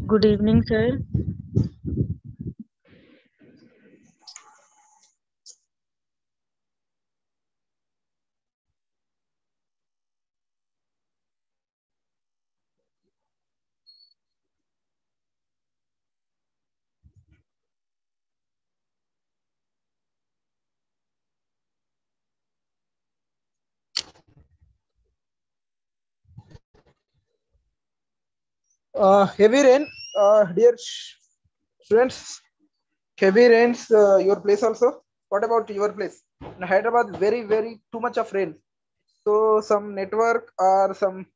Good evening, sir. Heavy rain, dear students. Heavy rains your place also. What about your place? In Hyderabad, very too much of rain. So some network or some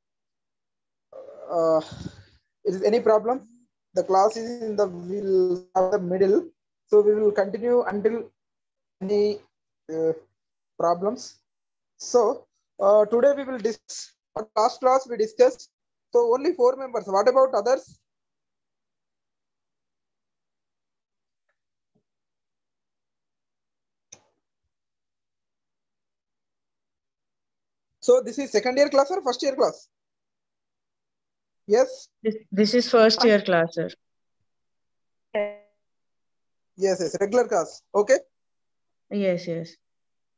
is any problem? The class is in the will start the middle, so we will continue until any problems. So today we will discuss. Last class we discussed. So only 4 members. What about others? So this is second year class or first year class? Yes. This is first year class, sir. Yes. Regular class. Okay. Yes.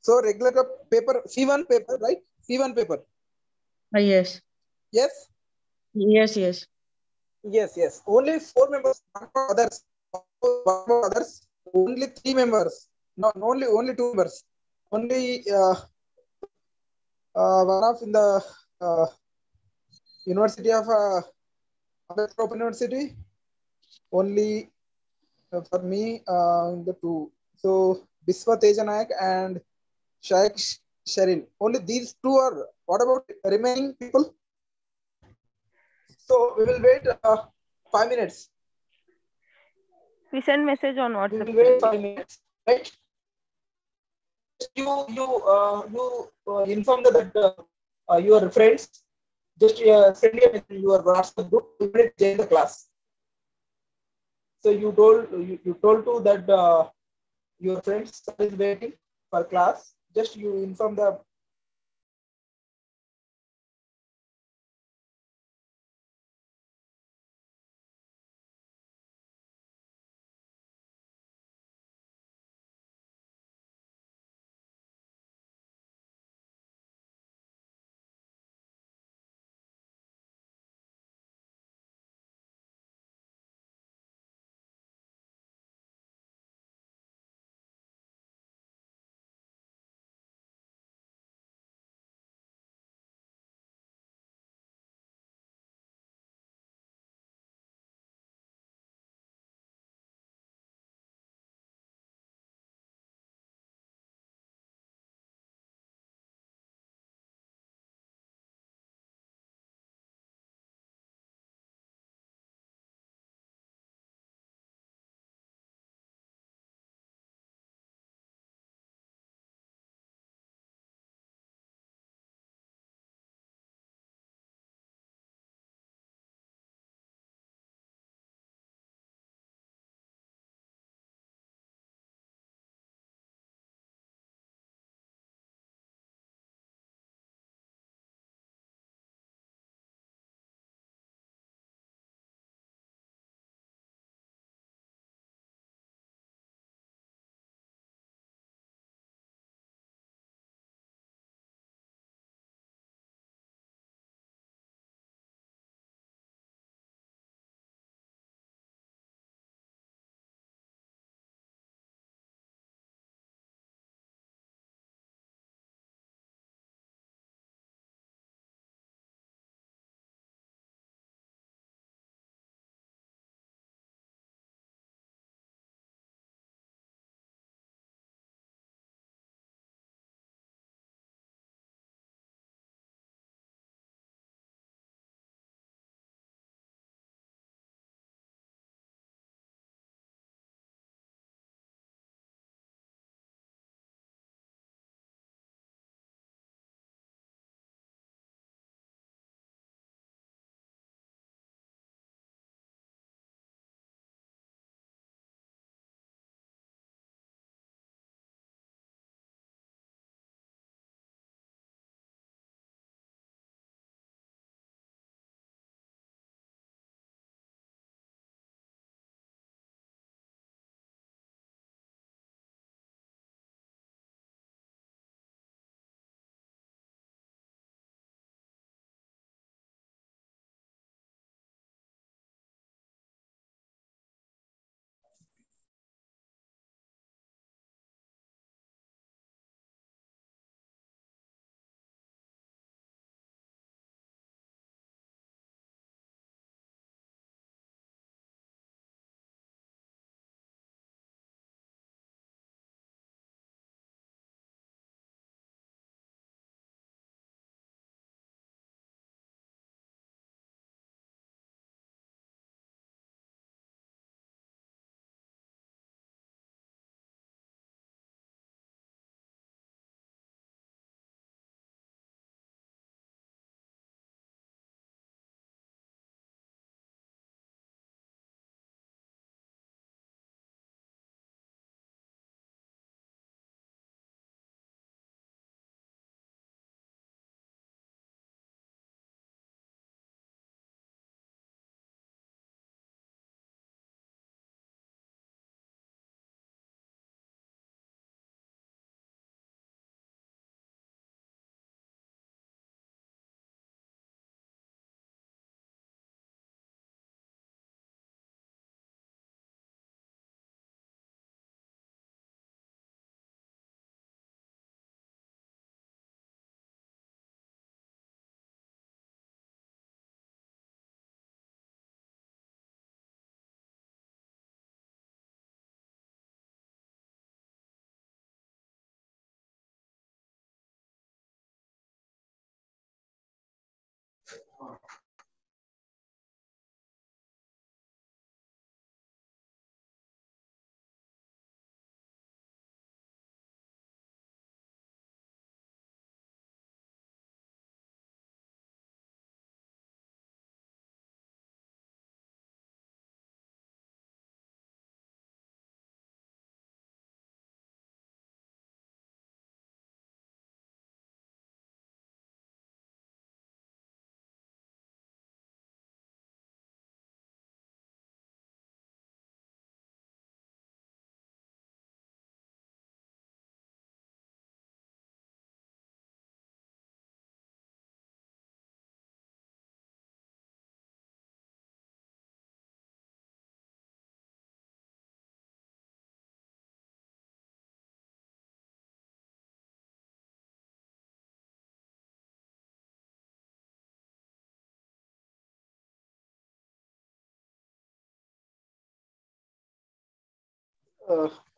So regular paper, C1 paper, right? C1 paper. Yes. Yes. Yes. Yes. Only 4 members. What about others? What about others? Only 3 members. No, only 2 members. Only one of in the uh, University of Ambedkar Open University. Only for me in the two. So Biswa Tejanayak and Shaikh Sharin. Only these two are. What about remaining people? So we will wait 5 minutes. We send message on We WhatsApp. will wait 5 minutes, right? You inform that your friends. Just send a message in your WhatsApp group. Immediately join the class. So you told to that your friends is waiting for class. Just you inform the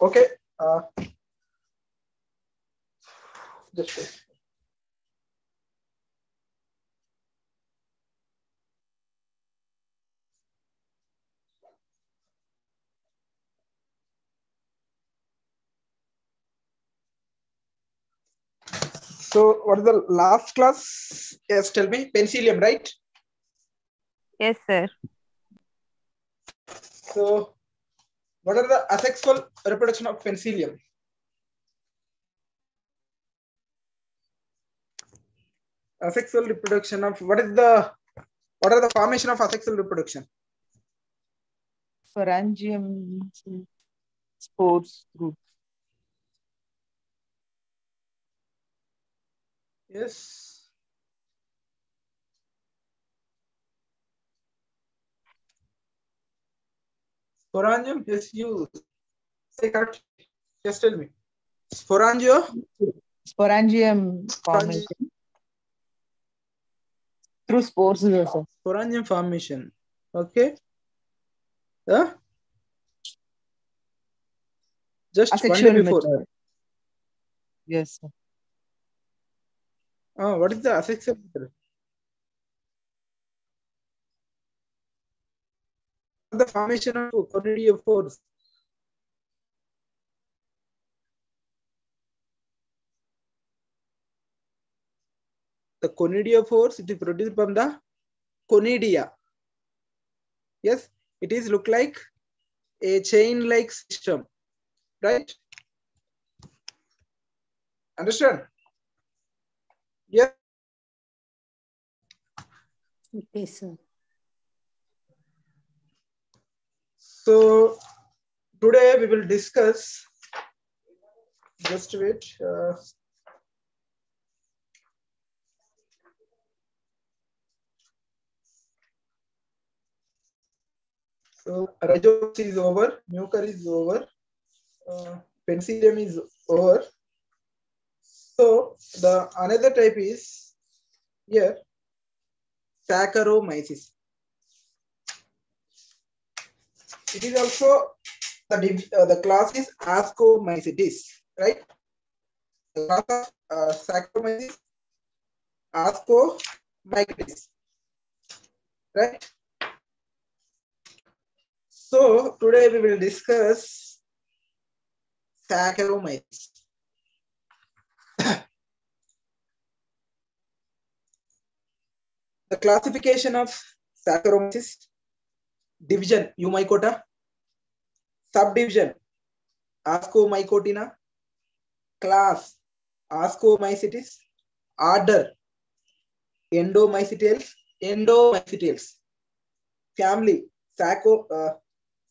Okay. Just wait. So what is the last class? Yes, tell me. Penicillium, right? Yes, sir. So what are the asexual reproduction of penicillium? Asexual reproduction of what are the formation of asexual reproduction? Sporangium spores group. Yes. Sporangium, yes, you say correct. Just tell me. Sporangium formation through spores also. Sporangium formation. Okay. Huh? Just Asexual one day before. method. Yes, sir. What is the asexual method? The formation of conidiophores. The conidiophores, it is produced from the conidia. Yes, it is look like a chain-like system, right? Understand? Yes. Okay, sir. So today we will discuss. Just wait. So rhizomes is over, mucor is over, penicillium is over. So the another type is here Saccharomyces. It is also the class is Ascomycetes, right? The class of Saccharomyces, Ascomycetes, right? So today we will discuss Saccharomyces. The classification of Saccharomyces: division Eumycota, subdivision Ascomycotina, class Ascomycetes, order Endomycetales, family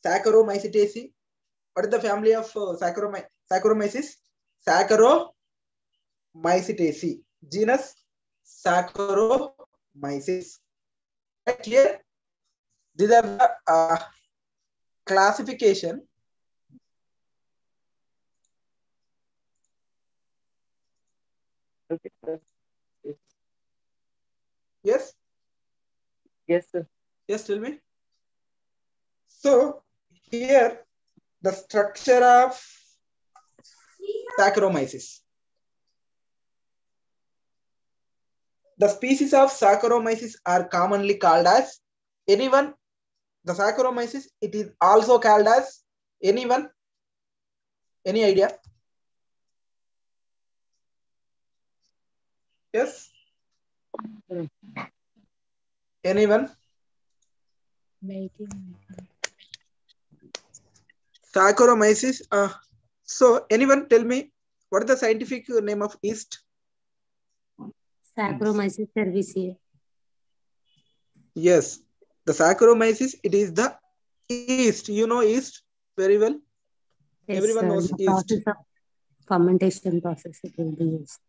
Saccharomycetaceae. What is the family of Saccharomyces? Saccharomycetaceae. Genus Saccharomyces. Right here, these are the classification. Okay, sir. Yes? Yes, sir. Yes, tell me. So here, the structure of Saccharomyces. The species of Saccharomyces are commonly called as anyone. The Saccharomyces, it is also called as anyone. Any idea? Yes. Anyone? Saccharomyces. So anyone tell me what is the scientific name of yeast? Saccharomyces cerevisiae. Yes, the Saccharomyces. It is the yeast. You know yeast very well. Yes, Everyone sir. knows The yeast. process of fermentation process it will be used.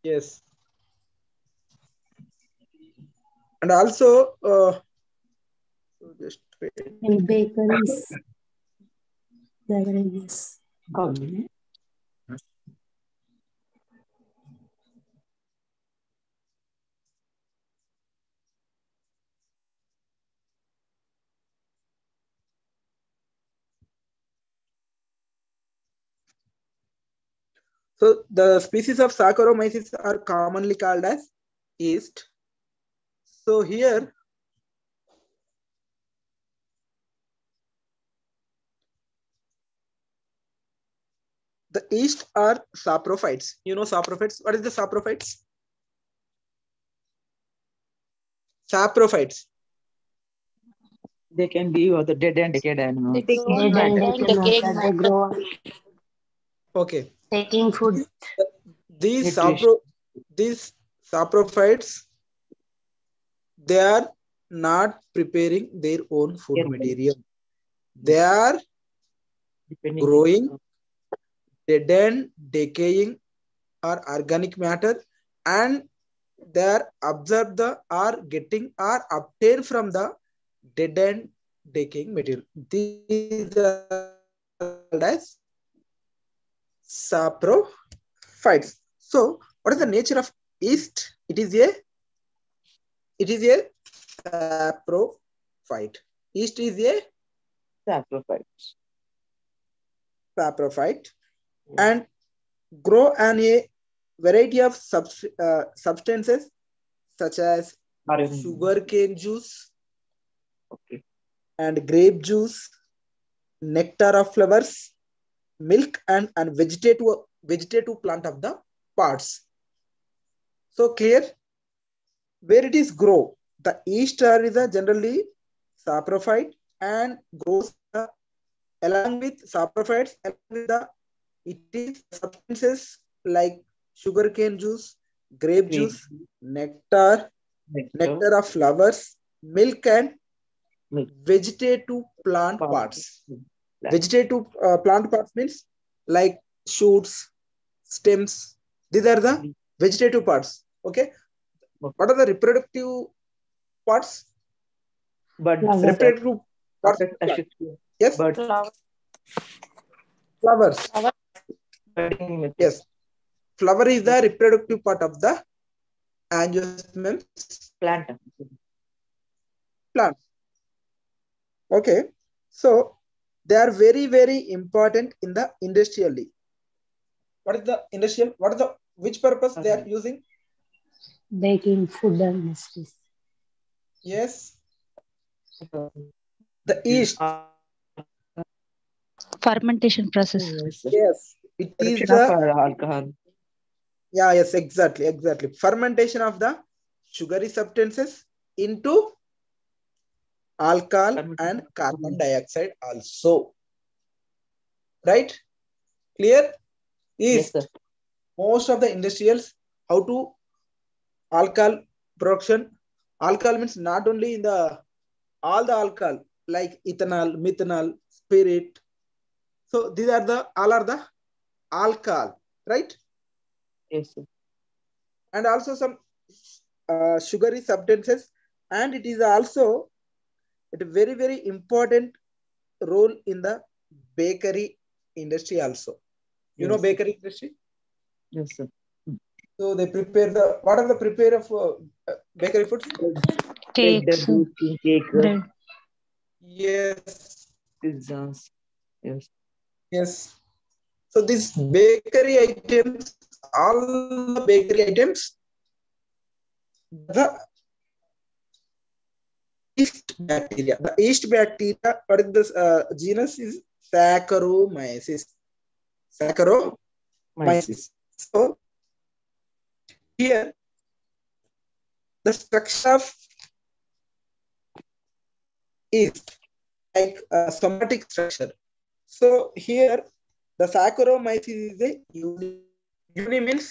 Yes. And also, just wait. In bakeries, beverages. So the species of Saccharomyces are commonly called as yeast. So here, the yeast are saprophytes. You know saprophytes? What is the saprophytes? Saprophytes. They can be the dead and decayed animals. They They don't then matter. decay matter, they grow up Okay. taking food. These Nutrition. saprophytes, they are not preparing their own food Yeah. material. They are Depending growing dead and decaying or organic matter, and they are observed the or getting or obtained from the dead and decaying material. These are called as saprophytes. So what is the nature of yeast? It is a saprophyte. Yeast is a saprophytes. saprophyte and grow on a variety of substances such as sugarcane juice Okay. and grape juice, nectar of flowers, milk, and vegetative plant of the parts. So clear where it is grow. The yeast is a generally saprophyte and grows in the along with saprophytes along with the it is the substances like sugarcane juice, grape juice, nectar, nectar of flowers, milk, and Milk. vegetative plant parts. Plant. Vegetative plant parts means like shoots, stems. These are the vegetative parts. Okay. What are the reproductive parts? But Reproductive parts. Yes. But Flowers. budding Yes. Flower is the reproductive part of the angiosperms plant. plant. Okay. So they are very, very important in the industrially. What is the industrial? What is the which purpose they are using? Baking food industries. Yes. The yeast. Fermentation process. Yes. It is Production the of alcohol. yeah, yes, exactly. Fermentation of the sugary substances into alcohol and carbon dioxide also. Right? Clear? Yeast. Yes, sir. Most of the industrials, how to alcohol production. Alcohol means not only in the all the alcohol like ethanol, methanol, spirit. So these are the all are the alcohol, right? Yes, sir. And also some sugary substances, and it is also a very very important role in the bakery industry also. You know Yes. bakery industry. Yes, sir. So they prepare the what are the prepare of bakery foods? Cakes, Cake, bread. Yes, pizzas. Yes. yes. So these bakery items, all the bakery items, the yeast bacteria. The yeast bacteria, what is this genus is Saccharomyces. Saccharomyces. So here the structure of is like a somatic structure. So here the Saccharomyces is a uni means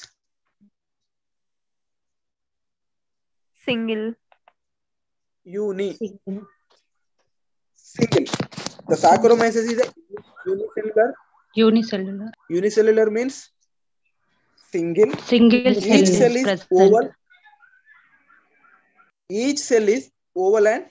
Single. uni. Single. Single. The Saccharomyces is a unicellular. Unicellular. Unicellular means single. Single cell Each cell is is present. oval. Each cell is oval and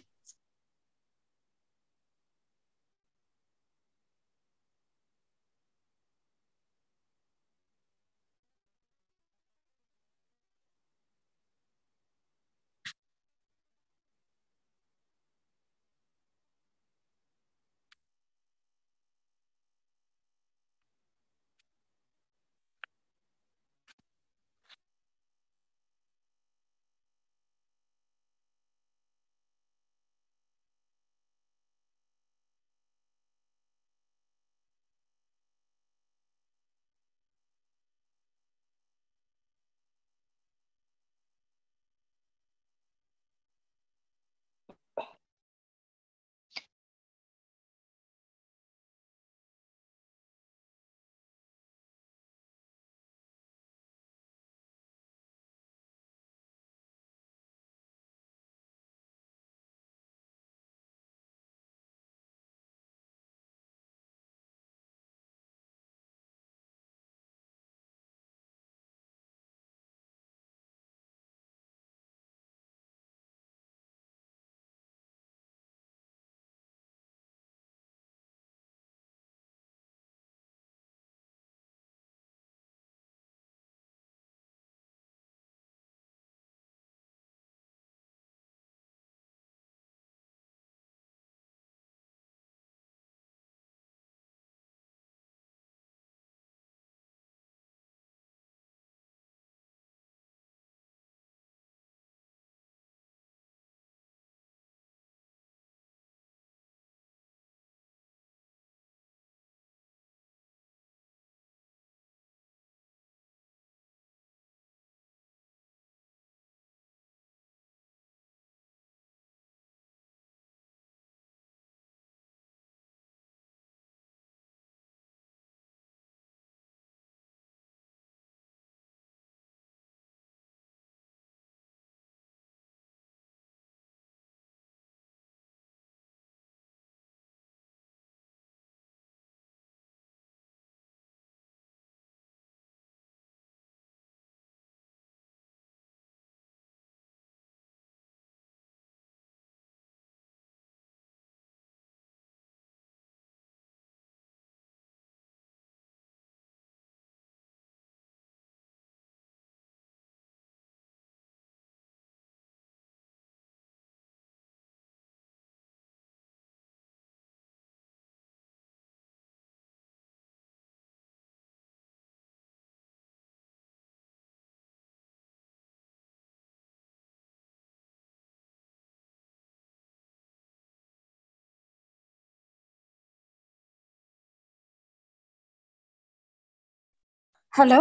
Hello.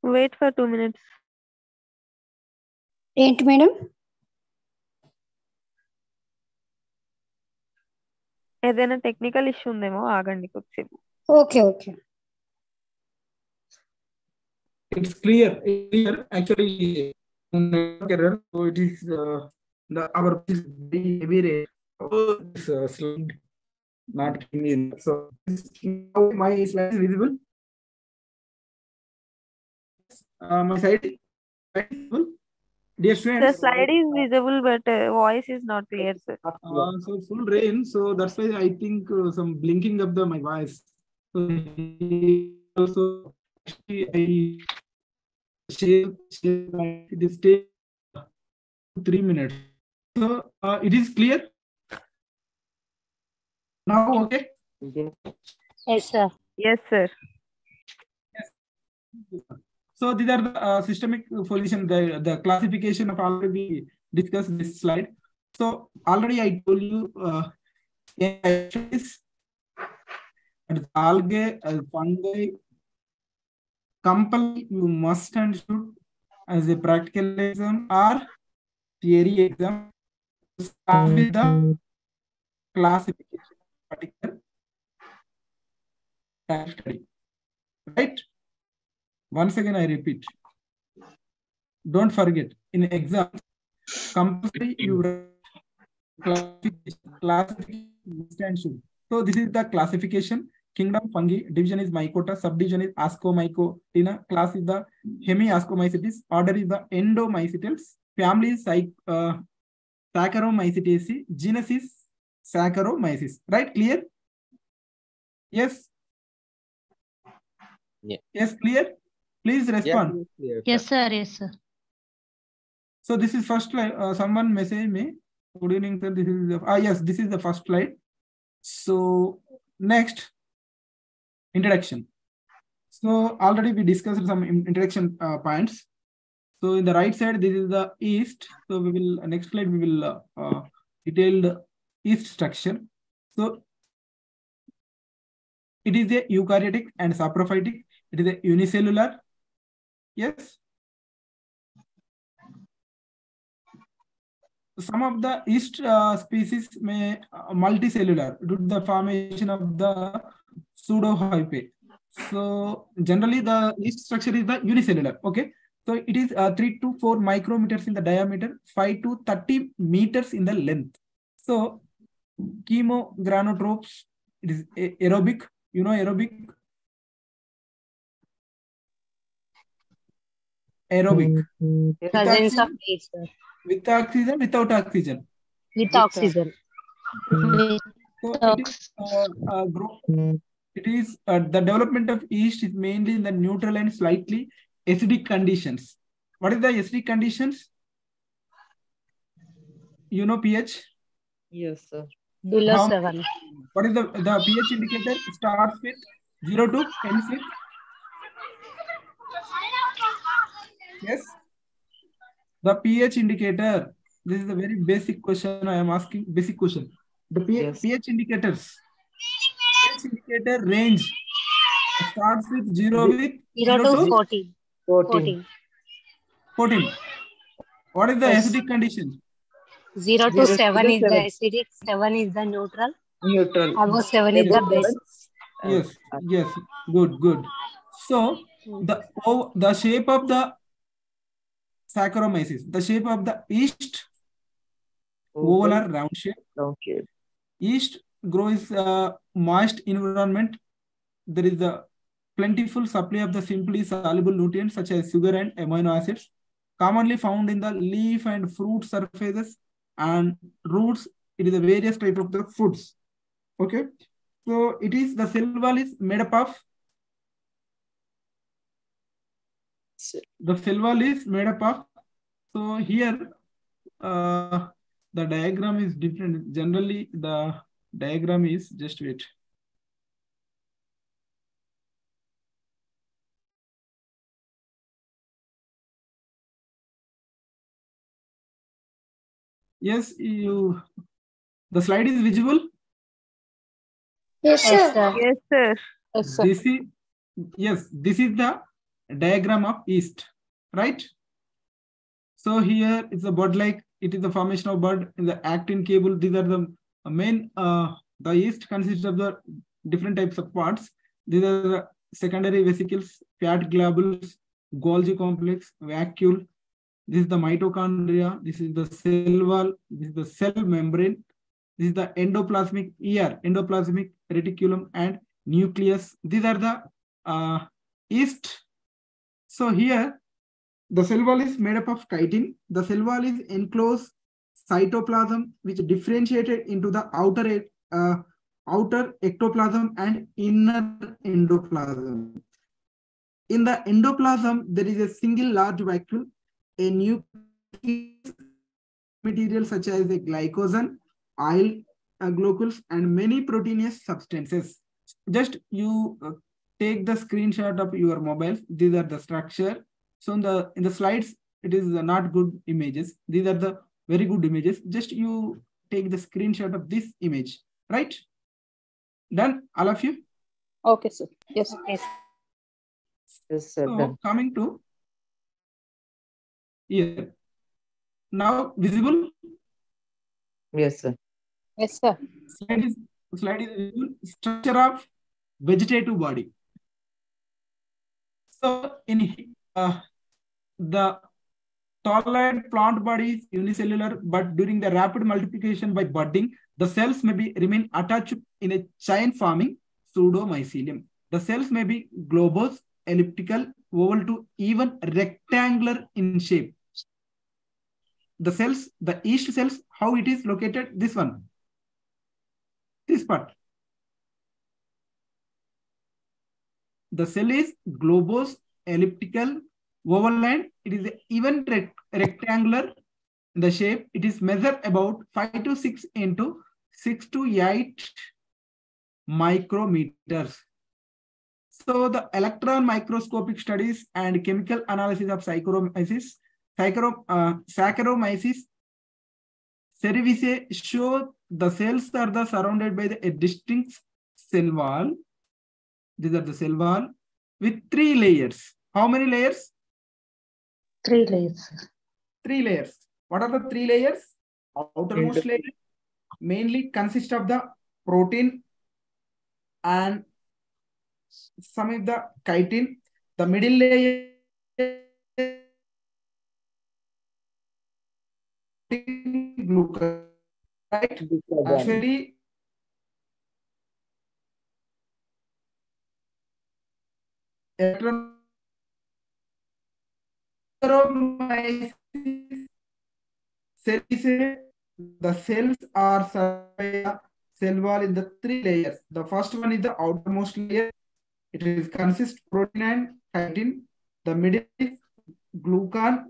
Wait for 2 minutes. ఏంటి madam? ఏదైనా technical issue ఉందేమో, ఆగండి కొద్దిసేపు. Okay okay. It's clear. Actually, network error. So it is our is very rare. Oh, this slide not clear. So now my slide is visible. My slide is visible. Dear The students. slide is visible, but voice is not clear, sir. So full rain. So that's why I think some blinking of my voice. So also actually I share my this take 3 minutes. So it is clear. Now, okay? Yes, sir. Yes, sir. So these are the systemic position, the classification of already we discussed this slide. So already I told you and algae, fungi, compulsory you must and should as a practical exam or theory exam start with the classification of particular type study. Right? Once again I repeat. Don't forget in exams compulsory you write classification. So this is the classification. Kingdom fungi, division is Mycota, subdivision is Ascomycotina, class is the Hemiascomycetes, order is the Endomycetales, family is Saccharomycetaceae, genus is Saccharomyces. Right? Clear? Yes? Yeah. Yes, clear? Please respond. Yes, sir. Yes, sir. So this is first slide. Someone message me. Good evening, sir. This is the, yes, this is the first slide. So next, introduction. So already we discussed some introduction points. So in the right side, this is the yeast. So we will next slide we will detailed yeast structure. So it is a eukaryotic and saprophytic. It is a unicellular. Yes. Some of the yeast species may multicellular due to the formation of the pseudohyphae. So generally the yeast structure is the unicellular. Okay. So it is 3 to 4 micrometers in the diameter, 5 to 30 meters in the length. So chemogranutrophs, it is aerobic. You know aerobic? Aerobic. With Presence of oxygen, air, sir. with oxygen, without oxygen. With oxygen. So it is the development of yeast is mainly in the neutral and slightly acidic conditions. What is the acidic conditions? You know pH? Yes, sir. Below How 7. What is the pH indicator? Starts with 0 to ends with? Yes. The pH indicator. This is a very basic question I am asking. Basic question. The Yes. pH indicators. pH indicator range starts with 0 with 0 to 14. 14. 14. What is the Yes. acidic condition? 0 to 7 is the acidic, 7 is the neutral, Neutral. above 7 is the Above base. 7. Yes, yes, good. So the shape of the Saccharomyces, the shape of the yeast, oval or round shape. Round shape. Yeast grows moist environment. There is a plentiful supply of the simply soluble nutrients such as sugar and amino acids, commonly found in the leaf and fruit surfaces and roots. It is a various type of the foods. Okay, so it is the cell wall is made up of. The cell wall is made up of. So here, the diagram is different. Generally, the diagram is just wait. Yes, the slide is visible. Yes, sir. Yes, sir. Yes, sir. This is the diagram of yeast, right? So here is a bud like it is the formation of bud in the actin cable. These are the main. The yeast consists of the different types of parts. These are the secondary vesicles, fat globules, Golgi complex, vacuole. This is the mitochondria. This is the cell wall. This is the cell membrane. This is the endoplasmic endoplasmic reticulum and nucleus. These are the yeast. So here, the cell wall is made up of chitin. The cell wall is enclosed cytoplasm, which differentiated into the outer ectoplasm and inner endoplasm. In the endoplasm, there is a single large vacuole, a nucleus material such as a glycogen, oil, globules, and many proteinous substances. Just you take the screenshot of your mobile. These are the structure. So in the slides, it is not good images. These are the very good images. Just you take the screenshot of this image, right? Done, all of you? Okay, sir. Yes. Yes. Yes, sir. So Done. coming to here. Now visible? Yes, sir. Yes, sir. Slide is visible. Structure of vegetative body. So in the tolerant plant body is unicellular, but during the rapid multiplication by budding, the cells may be remain attached in a chain forming pseudomycelium. The cells may be globose, elliptical, oval to even rectangular in shape. The cells, the yeast cells, how it is located? This one, this part. The cell is globose, elliptical, oval line. It is even rectangular in the shape. It is measured about 5 to 6 into 6 to 8 micrometers. So the electron microscopic studies and chemical analysis of Saccharomyces cerevisiae show the cells are surrounded by a distinct cell wall. These are the cell wall with 3 layers. How many layers? 3 layers. 3 layers. What are the 3 layers? Outermost layer mainly consists of the protein and some of the chitin. The middle layer glucose. Right? Actually, the cells are surrounded by cell wall in the 3 layers. The first one is the outermost layer. It is consists protein and chitin. The middle is glucan.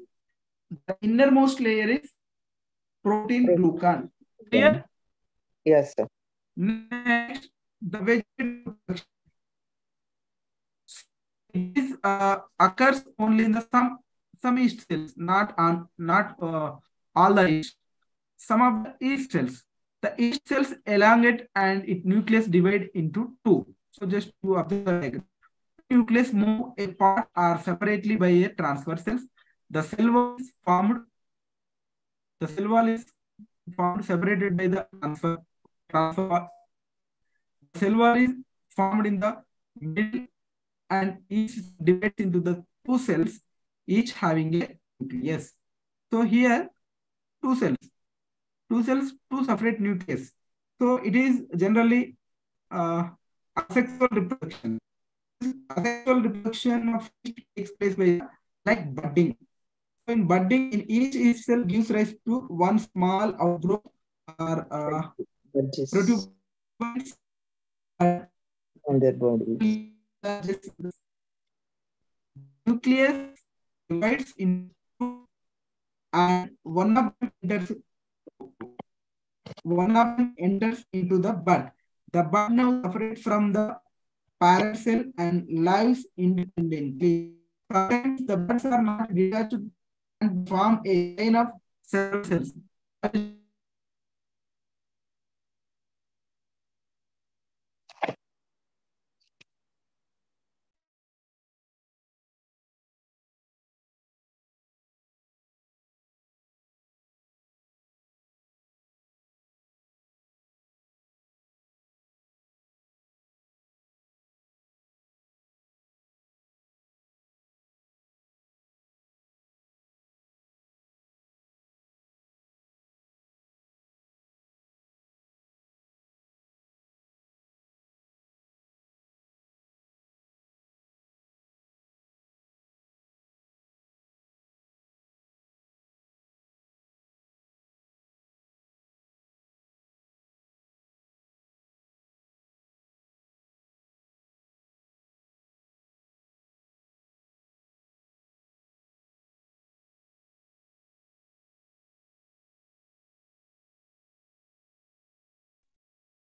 The innermost layer is protein glucan. Clear? Yes, sir. Next, the vegetable production. This occurs only in the some yeast cells, not all the yeast. Some of the yeast cells. The yeast cells elongate and its nucleus divide into 2. So just to observe the diagram. Nucleus move apart or separately by a transfer cells. The cell wall is formed. The cell wall is formed separated by the transfer. The cell wall is formed in the middle and each divides into the 2 cells, each having a nucleus. So here 2 cells, 2 separate nucleus. So it is generally asexual reproduction. Asexual reproduction of yeast takes place by like budding. So in budding, in each cell gives rise to one small outgrowth or protuberance on their body. Nucleus divides into two, and one of them enters into the bud. The bud now separates from the parent cell and lives independently. Sometimes the buds are not detached and form a chain of several cells.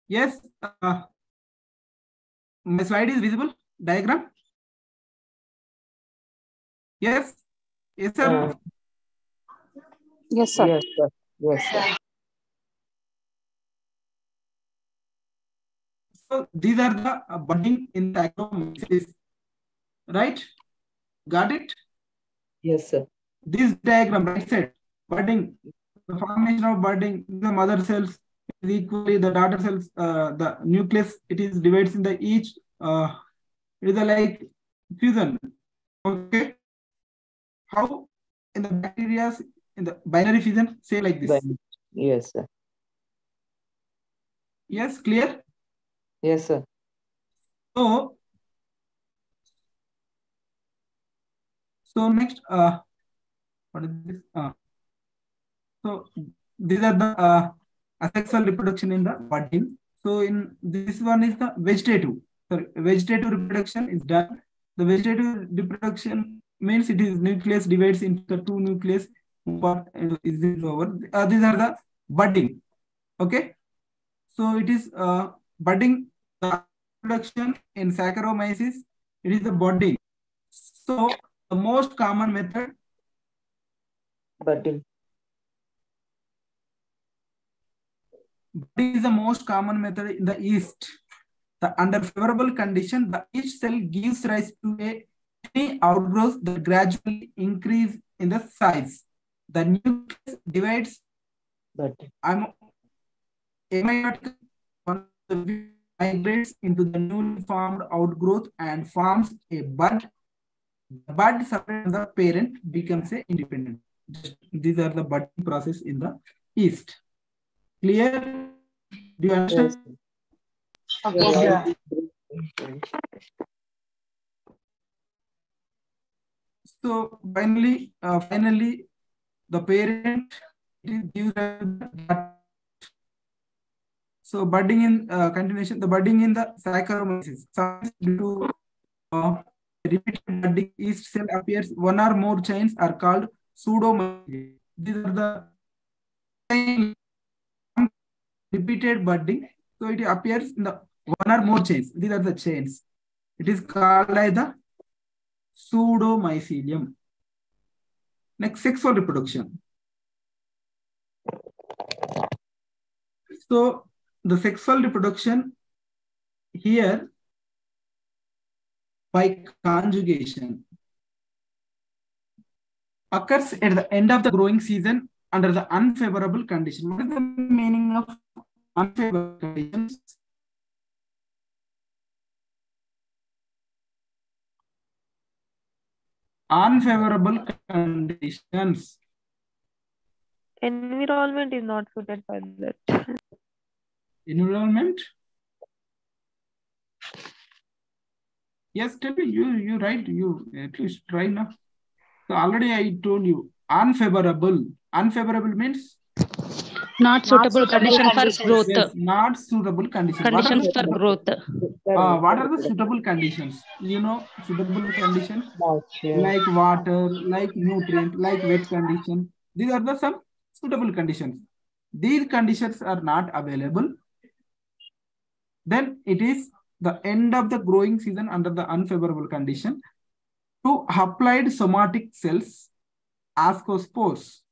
Yes. My slide is visible. Diagram. Yes. Yes, sir. No? Yes, sir. Yes, sir. Yes, sir. So these are the budding in the Saccharomyces. Right? Got it? Yes, sir. This diagram, right side, budding, the formation of budding, the mother cells is equally the daughter cells, the nucleus, it is divides in the each, it is a like fusion. Okay. How in the bacteria, in the binary fusion, say like this. Yes, sir. Yes, clear? Yes, sir. So next, what is this? So these are the asexual reproduction in the budding. So in this one is the vegetative. Sorry, vegetative reproduction is done. The vegetative reproduction means it is nucleus divides into the two nucleus. Part is over. These are the budding. Okay. So it is budding. The reproduction in Saccharomyces. It is the budding. So the most common method. Budding. Budding is the most common method in the yeast. Under favorable condition, the each cell gives rise to a tiny outgrowth that gradually increase in the size. The nucleus divides amniotic migrates into the newly formed outgrowth and forms a bud. The bud separated from the parent becomes a independent. These are the budding process in the yeast. Clear? Do you understand? Okay. Yeah. So finally, the parent gives so budding in continuation. The budding in the Saccharomyces due to repeated budding, each cell appears. One or more chains are called pseudomycetes. These are the repeated budding. So it appears in the one or more chains. These are the chains. It is called like the pseudomycelium. Next, sexual reproduction. So the sexual reproduction here by conjugation occurs at the end of the growing season under the unfavorable condition. What is the meaning of unfavorable conditions? Unfavorable conditions. Environment is not suited for that. Environment? Yes, tell me, you write, you at least try now. So already I told you, unfavorable. Unfavorable means? Not suitable condition for growth. Yes, not suitable condition. Conditions for growth. What are the suitable conditions? You know, suitable conditions like water, like nutrient, like wet condition. These are the some suitable conditions. These conditions are not available. Then it is the end of the growing season under the unfavorable condition. To haploid somatic cells, ascospores,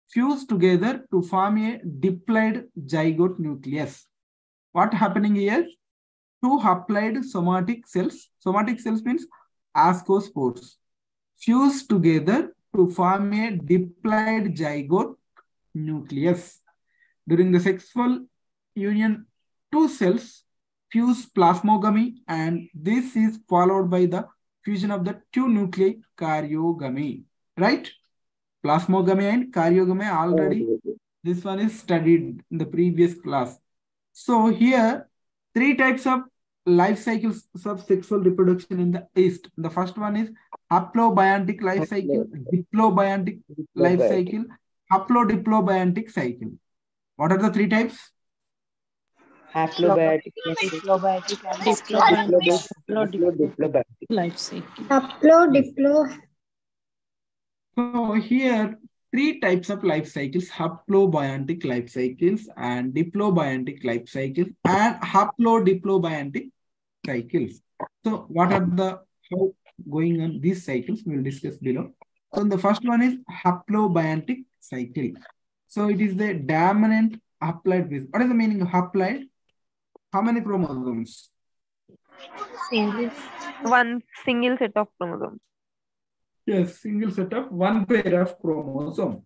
fuse together to form a diploid zygote nucleus. What happening here? Two haploid somatic cells means ascospores, fuse together to form a diploid zygote nucleus. During the sexual union, two cells fuse plasmogamy, and this is followed by the fusion of the two nuclei, karyogamy. Right? Plasmogamy and karyogamy already, this one is studied in the previous class. So here, three types of life cycles of sexual reproduction in the yeast. The first one is haplobiontic life cycle, diplobiontic life cycle, haplodiplobiontic cycle. What are the three types? Haplobiotic Life cycle. Haplo, diplo. So here, three types of life cycles: haplobiontic life cycles and diplobiontic life cycles and haplodiplobiontic cycles. So what are the how going on these cycles we will discuss below. So the first one is haplobiontic cycle. So it is the dominant haploid base. What is the meaning of haploid? How many chromosomes? Single. One single set of chromosomes. Yes, single set of one pair of chromosome.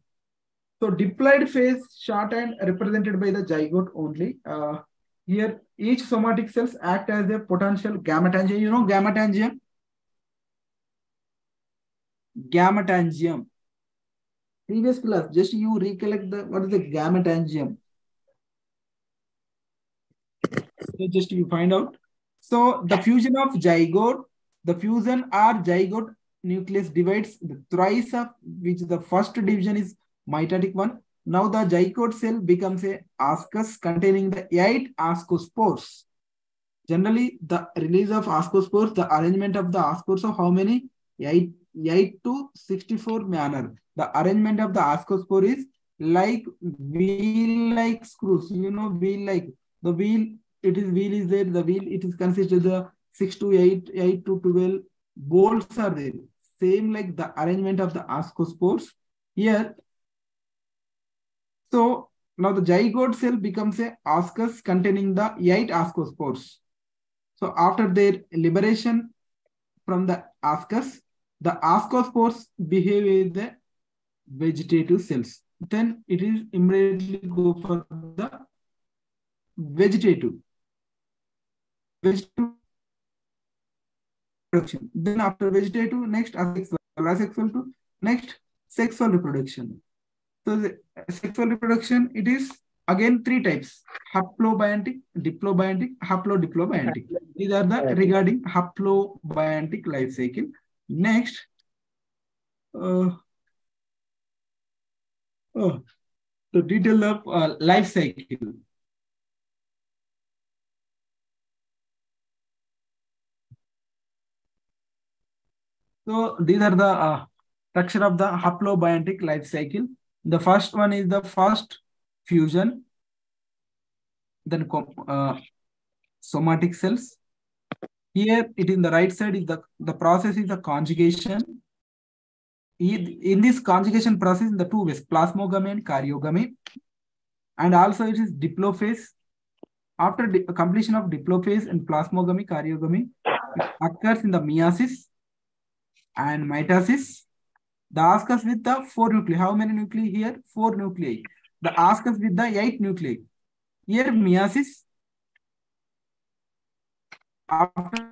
So diploid phase short and represented by the zygote only. Here each somatic cells act as a potential gametangium. You know gametangium? Gametangium. Previous class, just you recollect the what is the gametangium. So just you find out. So the fusion of zygote, the fusion or zygote nucleus divides the thrice of which the first division is mitotic one. Now the zygote cell becomes a ascus containing the 8 ascospores. Generally, the release of ascospores, the arrangement of the ascospores of how many? 8 to 64 manner. The arrangement of the ascospore is like wheel-like screws. You know, wheel-like. The wheel, it is wheel is there. The wheel, it is consisted of the 6 to 8, 8 to 12 bolts are there. Same like the arrangement of the ascospores. Here, so now the zygote cell becomes a ascus containing the 8 ascospores. So after their liberation from the ascus, the ascospores behave as the vegetative cells. Then it is immediately go for the vegetative reproduction. Then after vegetative, next asexual to next sexual reproduction. So the sexual reproduction, it is again three types: haplobiontic, diplobiontic, haplodiplobiontic. These are the regarding haplobiontic life cycle. Next, the detail of life cycle. So these are the structure of the haplobiontic life cycle. The first one is the first fusion, then somatic cells. Here, it in the right side is the process is the conjugation. In this conjugation process, in the two ways, plasmogamy and karyogamy, and also it is diplophase. After completion of diplophase and plasmogamy, karyogamy, it occurs in the meiosis and mitosis. The ascus with the 4 nuclei. How many nuclei here? 4 nuclei. The ascus with the 8 nuclei. Here meiosis. After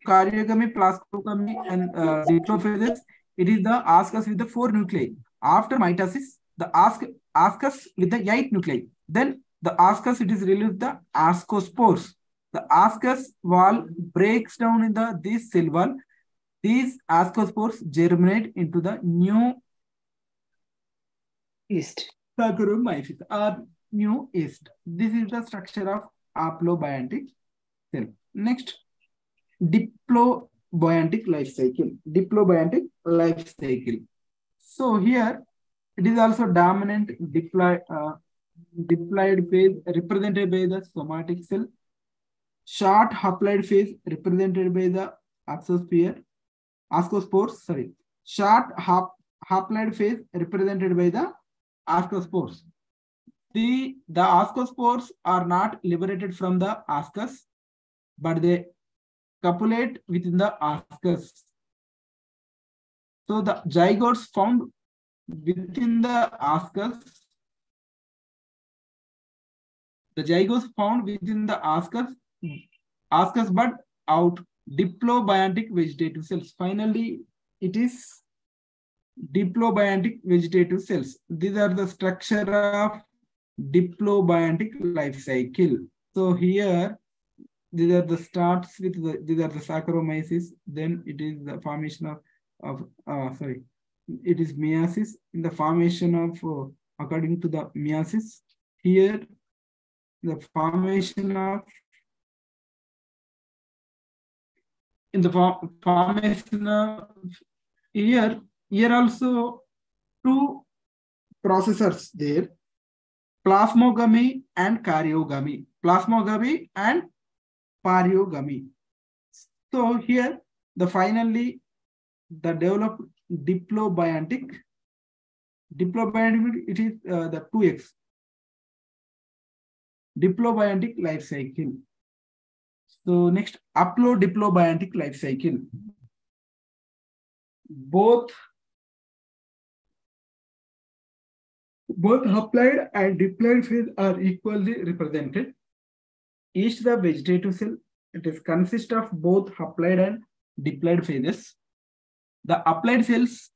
karyogamy, plasmogamy, and diplophase, it is the ascus with the 4 nuclei. After mitosis, the ascus with the 8 nuclei. Then the ascus, it is released the ascospores. The ascus wall breaks down in this cell wall. These ascospores germinate into the new Yeast. Saccharomyces or new yeast. This is the structure of haplobiontic cell. Next, diplobiontic life cycle. Diplobiontic life cycle. So here, it is also dominant diploid phase represented by the somatic cell. Short haploid phase represented by the ascospores. Sorry. Short haploid phase represented by the ascospores. The ascospores are not liberated from the ascus, but they copulate within the ascus. So the zygotes found within the ascus, but out diplobiontic vegetative cells. Finally, it is diplobiontic vegetative cells. These are the structure of diplobiontic life cycle. So here, these are the starts with these are the Saccharomyces. Then it is the formation it is meiosis. In the formation of according to the meiosis, here the formation of formation of here also two processors there: plasmogamy and karyogamy. Plasmogamy and paryogamy. So here the finally the developed diplobiontic. Diplobiontic, it is the 2x diplobiontic life cycle. So next, haplodiplobiontic life cycle. Both haploid and diploid phase are equally represented. Each the vegetative cell, it is consist of both haploid and diploid phases. The haploid cells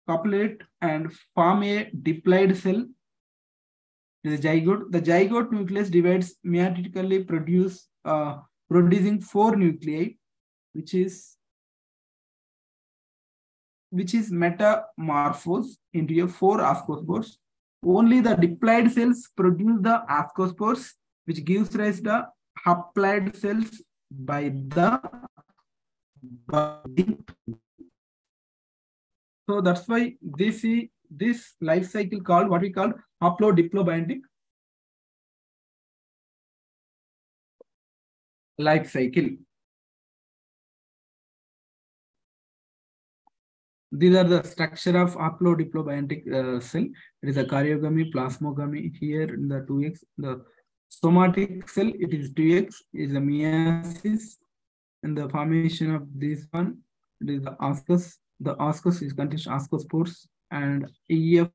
copulate and form a diploid cell. The zygote. The zygote nucleus divides meiotically, producing 4 nuclei, which is metamorphosed into a 4 ascospores. Only the diploid cells produce the ascospores, which gives rise to the haploid cells by the budding. So that's why this life cycle called what we call haplodiplobiontic life cycle. These are the structure of haplodiplobiontic cell. It is a karyogamy, plasmogamy. Here in the 2x, the somatic cell, it is 2x, is a meiosis. And the formation of this one, it is the ascus. The ascus is contains ascospores and EF.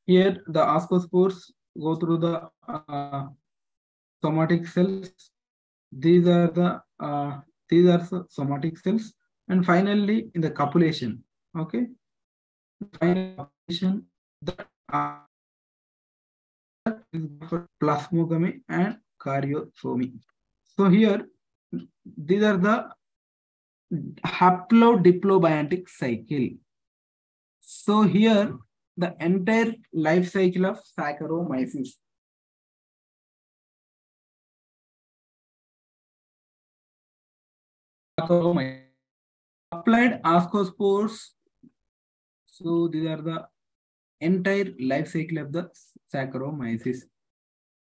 Here the ascospores go through the somatic cells. These are the somatic cells, and finally in the copulation. Okay, final copulation that is for plasmogamy and karyosomy. So here these are the haplodiplobiontic cycle. So here the entire life cycle of Saccharomyces. Applied ascospores. So these are the entire life cycle of the Saccharomyces.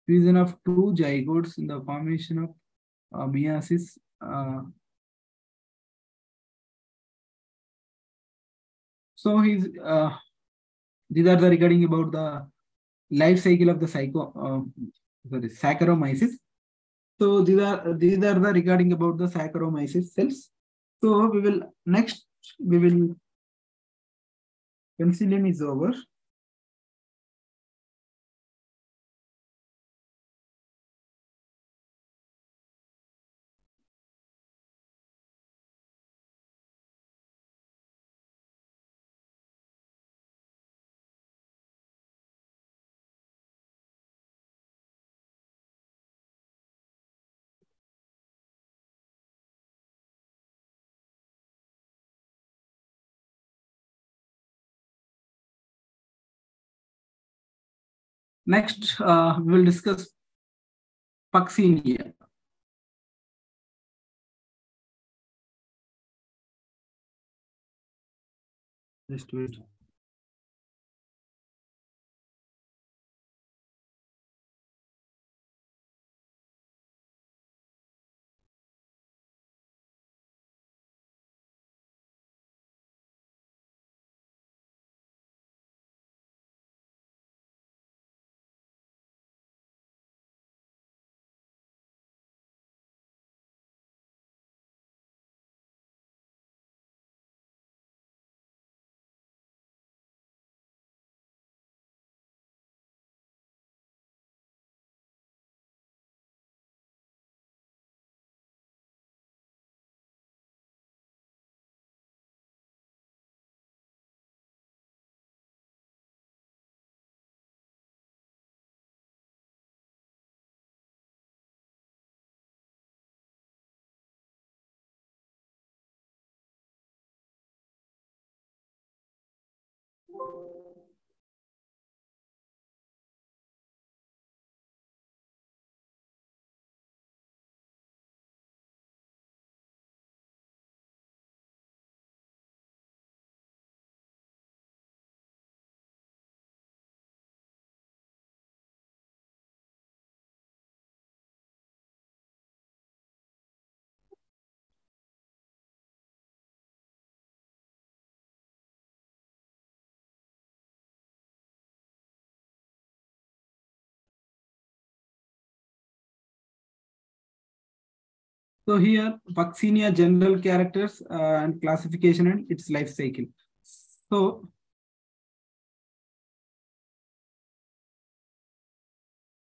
Fusion of 2 zygotes in the formation of meiosis. So these are the regarding about the life cycle of the Saccharomyces. So these are the regarding about the Saccharomyces cells. So we will penicillin is over. Next, we will discuss Puccinia. Just wait. So here, Vaccinia general characters and classification and its life cycle. So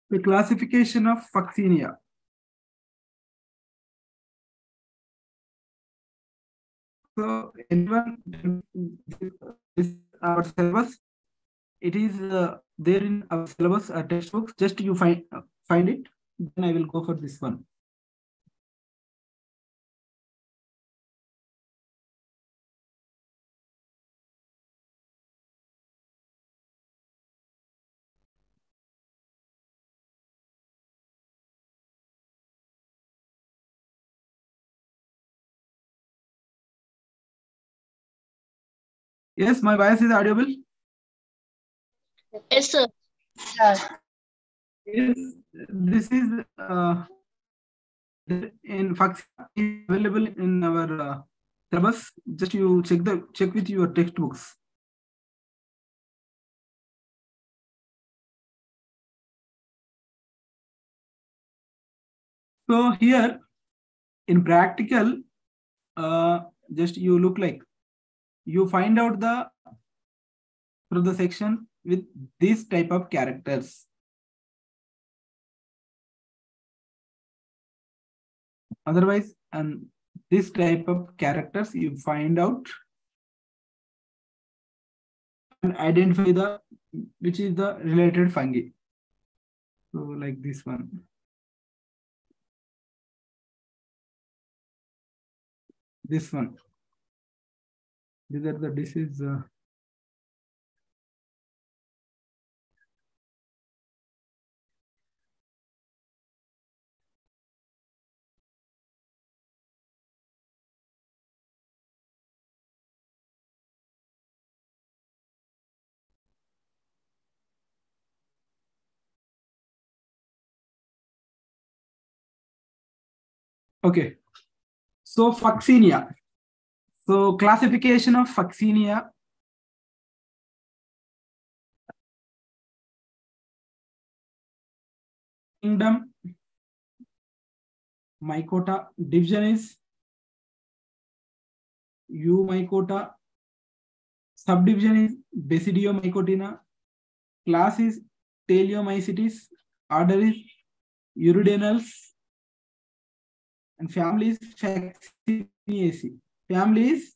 the classification of Vaccinia. So anyone, this our syllabus. It is there in our syllabus textbooks. Just you find it. Then I will go for this one. Yes, my voice is audible. Yes, sir. Yes, this is in fact is available in our syllabus. Just you check with your textbooks. So here in practical, just you look like you find out the through the section with this type of characters. Otherwise, and this type of characters you find out and identify the which is the related fungi. So like this one. This one. These are the disease. Okay. So Vaccinia. So classification of Vaccinia. Kingdom. Mycota. Division is Eumycota. Subdivision is Basidiomycotina. Class is Teleomycetes. Order is Uridanals. And family is Vacciniaceae. Family is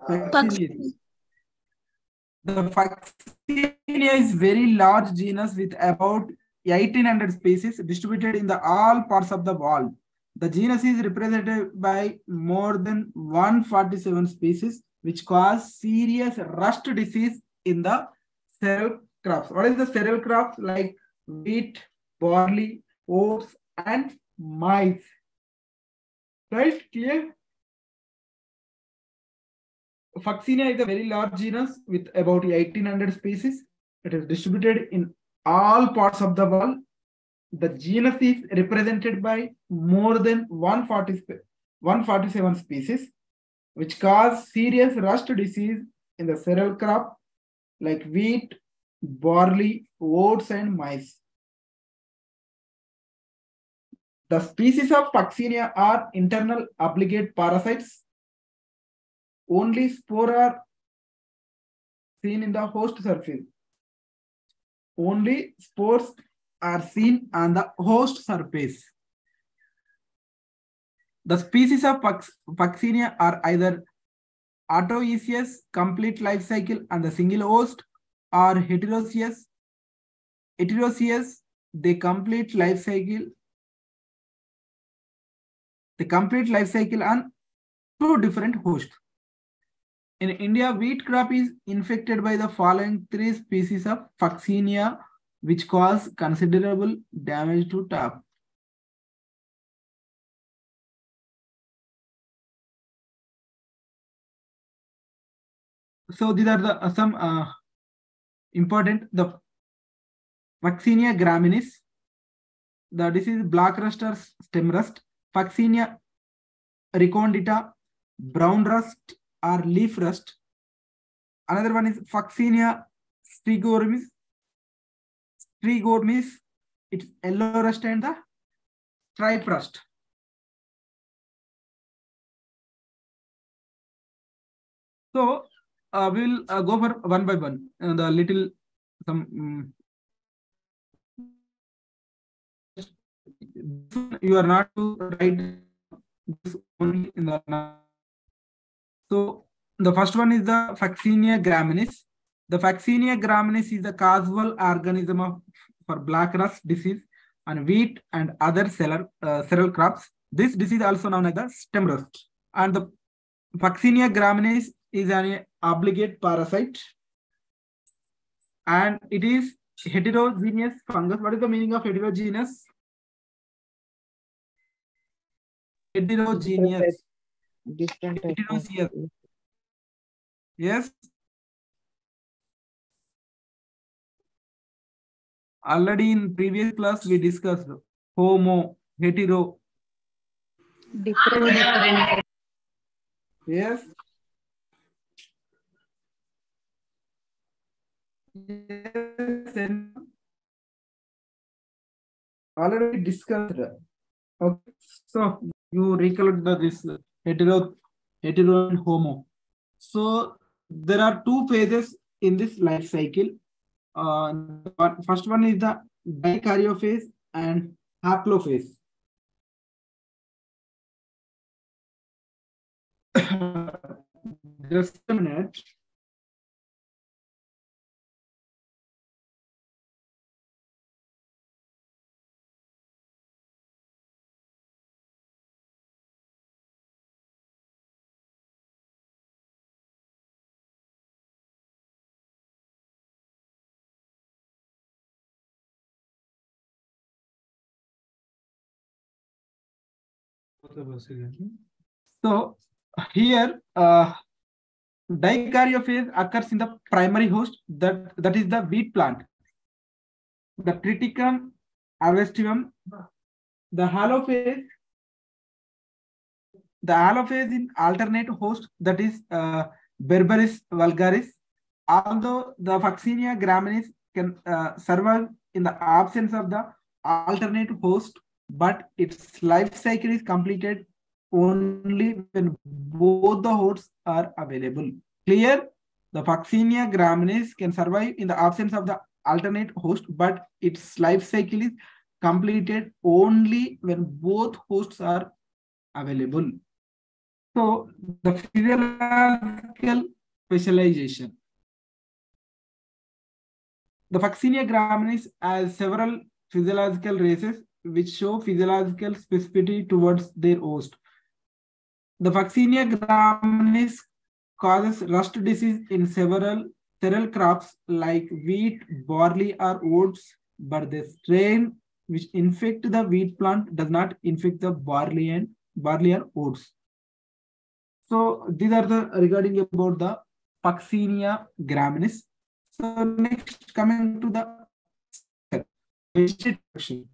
Vacciniaceae. The Vaccinia is very large genus with about 1800 species distributed in the all parts of the world. The genus is represented by more than 147 species, which cause serious rust disease in the cereal crops. What is the cereal crops? Like wheat, barley, oats, and maize. Right? Clear? Vaccinia is a very large genus with about 1800 species. It is distributed in all parts of the world. The genus is represented by more than 147 species, which cause serious rust disease in the cereal crop like wheat, barley, oats, and maize. The species of Vaccinia are internal obligate parasites. Only spore are seen in the host surface. Only spores are seen on the host surface. The species of Vaccinia are either autoecious, complete life cycle on the single host, or heteroecious. Heteroecious, they complete life cycle. They complete life cycle on two different hosts. In India, wheat crop is infected by the following three species of Vaccinia, which cause considerable damage to top. So these are the some important. The Vaccinia graminis. The disease black rust or stem rust. Vaccinia recondita, brown rust or leaf rust. Another one is Vaccinia strigormis, It's yellow rust and the stripe rust. So we'll go for one by one. The little some you are not to write this only in the. So the first one is the Vaccinia graminis. The Vaccinia graminis is the causal organism for black rust disease on wheat and other cereal crops. This disease also known as the stem rust. And the Vaccinia graminis is an obligate parasite, and it is heterogeneous fungus. What is the meaning of heterogeneous? Heterogeneous. Different type of. Heterogeneous. Yes. Already in previous class we discussed homo, hetero. Different. Yes. Yes. Already discussed. Okay. So you recollect this hetero and homo. So there are two phases in this life cycle. First one is the dikaryophase and haplophase. Just a minute. So here dikaryophase occurs in the primary host, that is the wheat plant. The triticum avestivum, the halophase in alternate host, that is Berberis vulgaris. Although the Vaccinia graminis can survive in the absence of the alternate host, but its life cycle is completed only when both the hosts are available. Clear? The Vaccinia graminis can survive in the absence of the alternate host, but its life cycle is completed only when both hosts are available. So the physiological specialization. The Vaccinia graminis has several physiological races which show physiological specificity towards their host. The Vaccinia graminis causes rust disease in several cereal crops like wheat, barley, or oats, but the strain which infect the wheat plant does not infect the barley or oats. So these are the regarding about the Vaccinia graminis. So next, coming to the vegetation.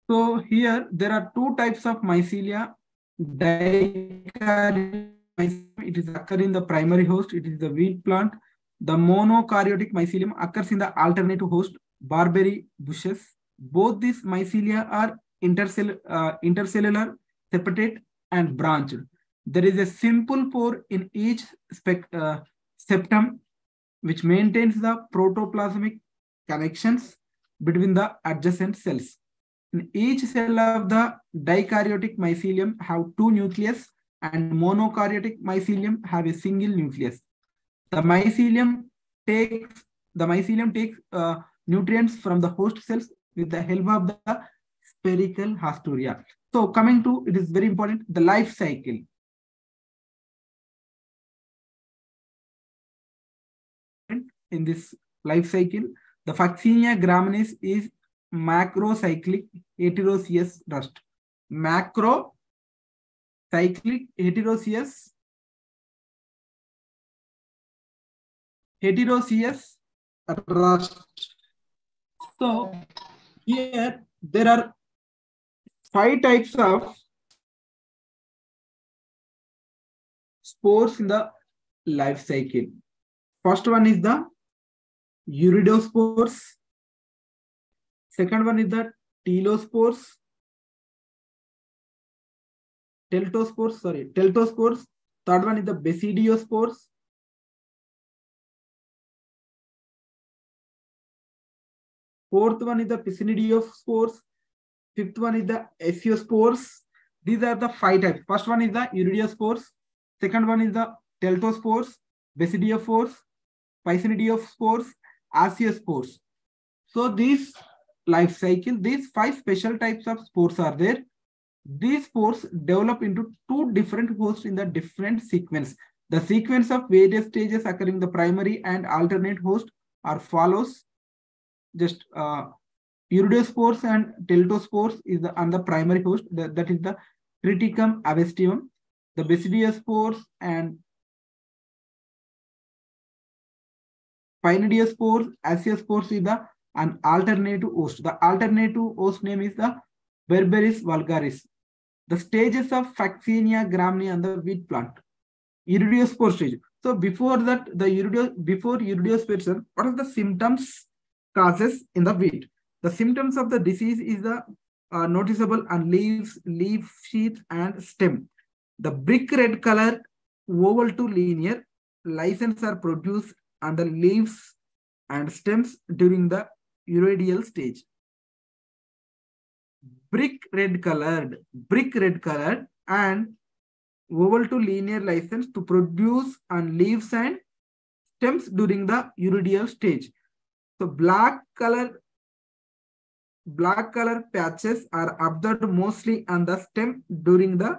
So here there are two types of mycelia. Dikaryotic mycelium, it is occur in the primary host, it is the wheat plant. The monokaryotic mycelium occurs in the alternative host, barberry bushes. Both these mycelia are intercellular, separate, and branched. There is a simple pore in each septum, which maintains the protoplasmic connections between the adjacent cells. In each cell of the dikaryotic mycelium have two nucleus, and monokaryotic mycelium have a single nucleus. The mycelium takes nutrients from the host cells with the help of the spherical hasturia. So coming to, it is very important, the life cycle. In this life cycle, the Vaccinia graminis is macrocyclic heterocoelous rust. Macrocyclic heterocoelous rust. So Here there are 5 types of spores in the life cycle. First one is the iridospores. Second one is the telospores. Teltospores. Third one is the basidiospores. Fourth one is the piscidiospores. Fifth one is the esiospores. These are the 5 types. First one is the iridospores. Second one is the teltospores, basidiospores, piscidiospores, esiospores. So these life cycle, these 5 special types of spores are there. These spores develop into 2 different hosts in the different sequence. The sequence of various stages occurring in the primary and alternate host are follows. Just iridospores and teltospores is on the primary host. That is the Triticum avestium. The basidiospores and pinidiospores, esiospores is an alternative host. The alternative host name is the Berberis vulgaris. The stages of Vaccinia graminis on the wheat plant. Iridospore stage. So before that, before iridospore, what are the symptoms causes in the wheat? The symptoms of the disease is the noticeable on leaves, leaf sheath, and stem. The brick red color, oval to linear lichens are produced on the leaves and stems during the iridial stage. Brick red colored and oval to linear lichens to produce on leaves and stems during the iridial stage. So black color patches are observed mostly on the stem during the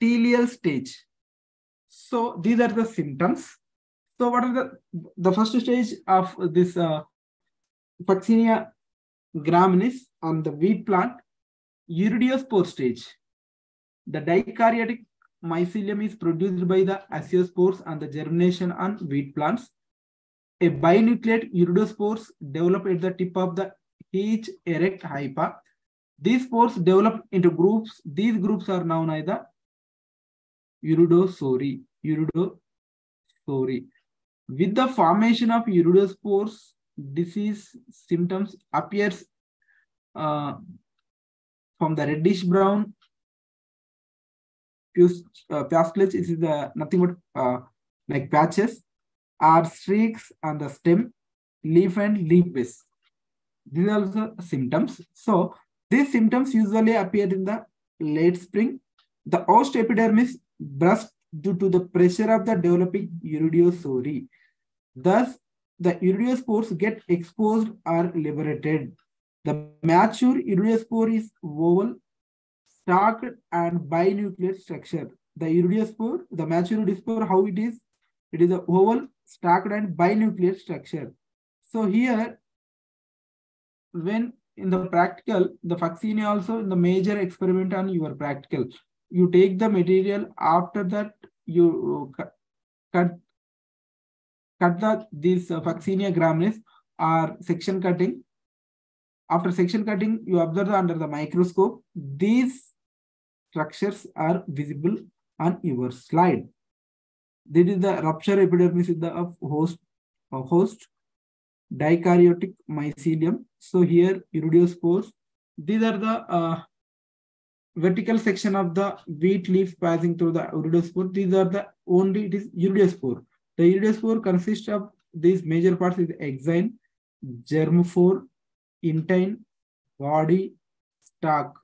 teleal stage. So these are the symptoms. So what are the first stage of this Vaccinia graminis on the wheat plant? Iridospore stage. The dikaryotic mycelium is produced by the esiospores and the germination on wheat plants. A binucleate iridospores develop at the tip of the each erect hypa. These spores develop into groups. These groups are known as the iridospore. With the formation of iridospores, disease symptoms appears from the reddish brown pustulates. This is nothing but like patches or streaks on the stem, leaf, and leaf base. These are also symptoms. So these symptoms usually appear in the late spring. The host epidermis bursts due to the pressure of the developing iridospore. Thus, the iridospores get exposed or liberated. The mature iridospore is oval, stalked, and binucleate structure. The mature iridospore, how it is? It is a oval, stalked, and binucleate structure. So here, when in the practical, the Vaccinia also in the major experiment on your practical, you take the material. After that, you cut these Vaccinia graminis or section cutting. After section cutting, you observe under the microscope. These structures are visible on your slide. This is the rupture epidermis of host dikaryotic mycelium. So here iridospores. These are the vertical section of the wheat leaf passing through the iridospore. These are the only, it is iridospore. The iridospore consists of these major parts is exine, germophore, intine, body, stalk.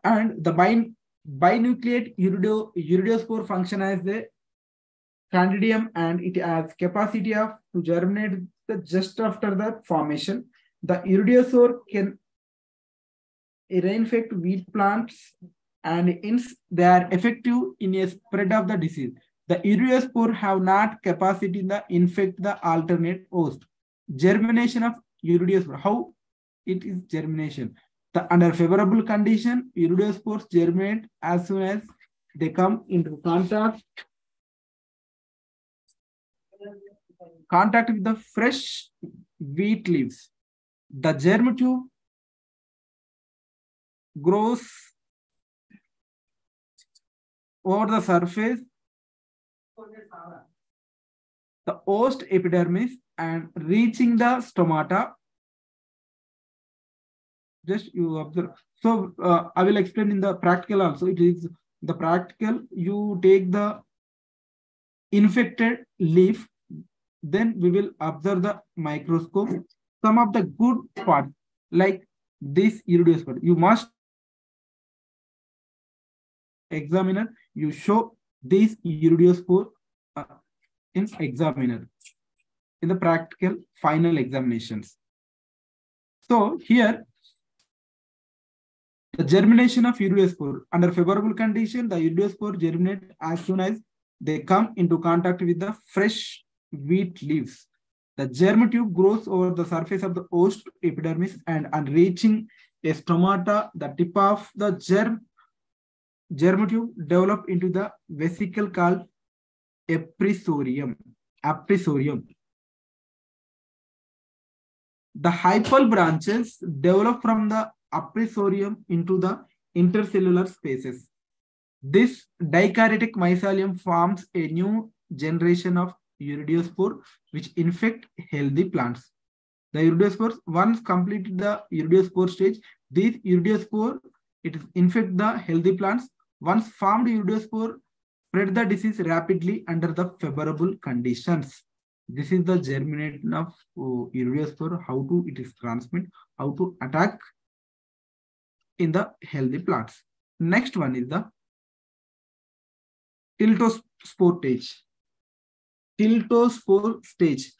And the binucleate iridospore function as a candidium, and it has capacity of to germinate just after the formation. The iridospore can reinfect wheat plants, and hence they are effective in a spread of the disease. The iridospore have not capacity to infect the alternate host. Germination of iridospore. How it is germination? Under favorable condition, iridospores germinate as soon as they come into contact contact with the fresh wheat leaves. The germ tube grows over the surface, the host epidermis, and reaching the stomata. Just you observe. So I will explain in the practical also. It is the practical. You take the infected leaf, then we will observe the microscope. Some of the good parts, like this iridospore, you must examiner. You show this iridospore in examiner in the practical final examinations. So here, the germination of iridospore under favorable condition, the iridospore germinate as soon as they come into contact with the fresh wheat leaves. The germ tube grows over the surface of the host epidermis, and on reaching a stomata, the tip of the germ tube develop into the vesicle called aprisorium. The hypal branches develop from the aprisorium into the intercellular spaces. This dikaryotic mycelium forms a new generation of iridospore which infect healthy plants. The iridospores, once completed the iridospore stage, these iridospore, it infect the healthy plants. Once formed iridospore, spread the disease rapidly under the favorable conditions. This is the germination of iridospore, how to it is transmit, how to attack in the healthy plants. Next one is the tiltospore stage. Tiltospore stage.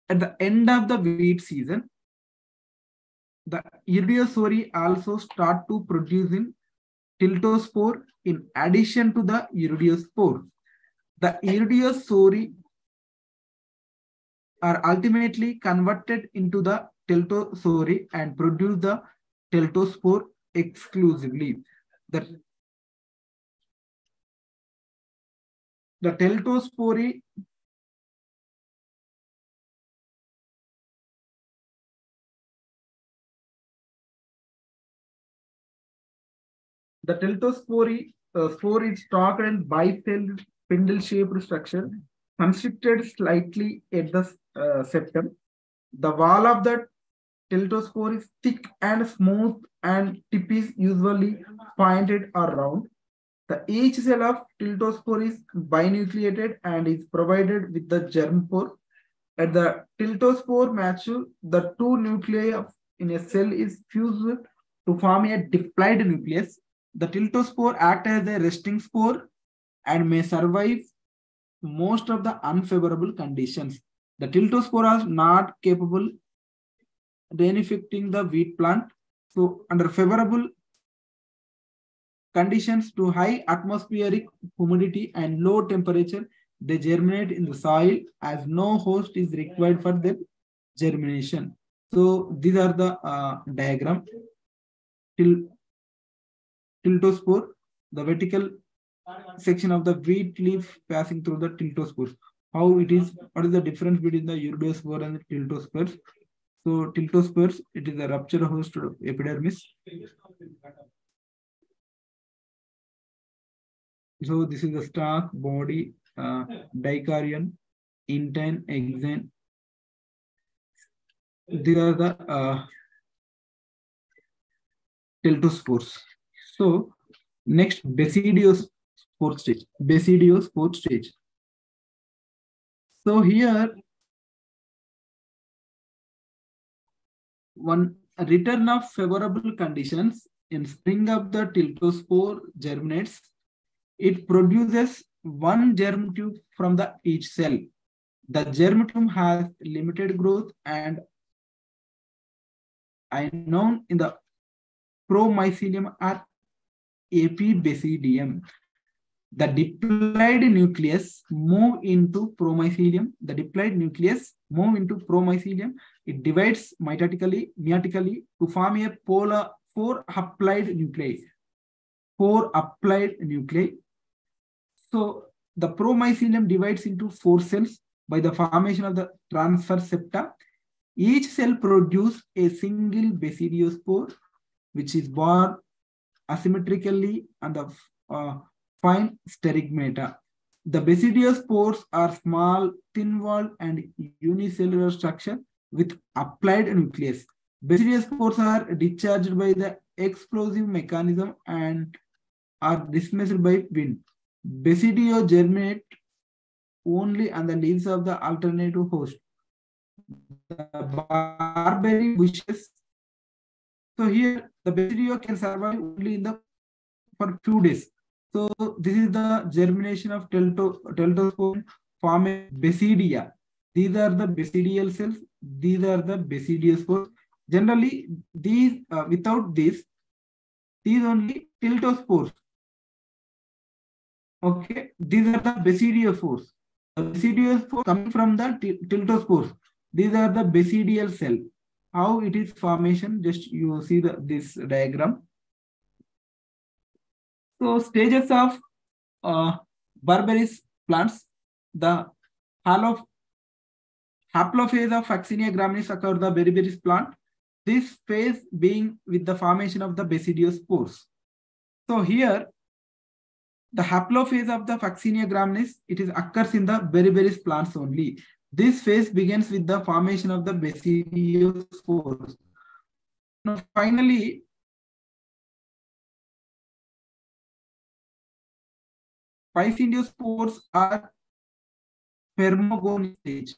At the end of the wheat season, the iridospore also start to producing tiltospore in addition to the iridospore. The iridospore are ultimately converted into the tiltospore and produce the tiltospore exclusively. The tiltospore spore is stalked and bicelled spindle-shaped structure, constricted slightly at the septum. The wall of the tiltospore is thick and smooth, and tip is usually pointed or round. Each cell of tiltospore is binucleated and is provided with the germ pore. At the tiltospore mature, the two nuclei in a cell is fused to form a diploid nucleus. The tiltospore act as a resting spore and may survive most of the unfavorable conditions. The tiltospore are not capable of reinfecting the wheat plant. So under favorable conditions to high atmospheric humidity and low temperature, they germinate in the soil as no host is required for their germination. So these are the diagram. Tiltospore, the vertical section of the wheat leaf passing through the tiltospore. How it is, what is the difference between the iridospore and the tiltospores? So tiltospores, it is a rupture host of epidermis. So this is the stalk, body, dikaryon, intine, exine. These are the tiltospores. So next, basidiospore stage. Basidiospore stage. So here, one return of favorable conditions in spring of the tiltospore germinates. It produces one germ tube from each cell. The germ tube has limited growth and known in the promycelium are epibasidium. The diploid nucleus move into promycelium. The diploid nucleus move into promycelium. It divides mitotically, meiotically to form a four haploid nuclei. Four haploid nuclei. So the promycelium divides into 4 cells. by the formation of the transfer septa. Each cell produces a single basidiospore, which is borne asymmetrically on the fine sterigmata. The basidiospores are small, thin-walled, and unicellular structure with applied nucleus. Basidiospores are discharged by the explosive mechanism and are dismissed by wind. Basidio germinate only on the leaves of the alternative host. The barberry bushes. So here the basidio can survive only in the for few days. So this is the germination of teltospore forming basidia. These are the basidial cells. These are the basidiospores. Generally, these without this, these only teltospores. Okay, these are the basidiospores. The basidiospores coming from the teltospores. These are the basidial cell. How it is formation? Just you see this diagram. So stages of barbarous plants, the halophase of Vaccinia graminis occur the berberis plant. This phase being with the formation of the basidiospores. So here, the haplophase of the Vaccinia graminis, it is occurs in the berberis plants only. This phase begins with the formation of the basidiospores. Now finally, Piscindiospores are spermogonic stage.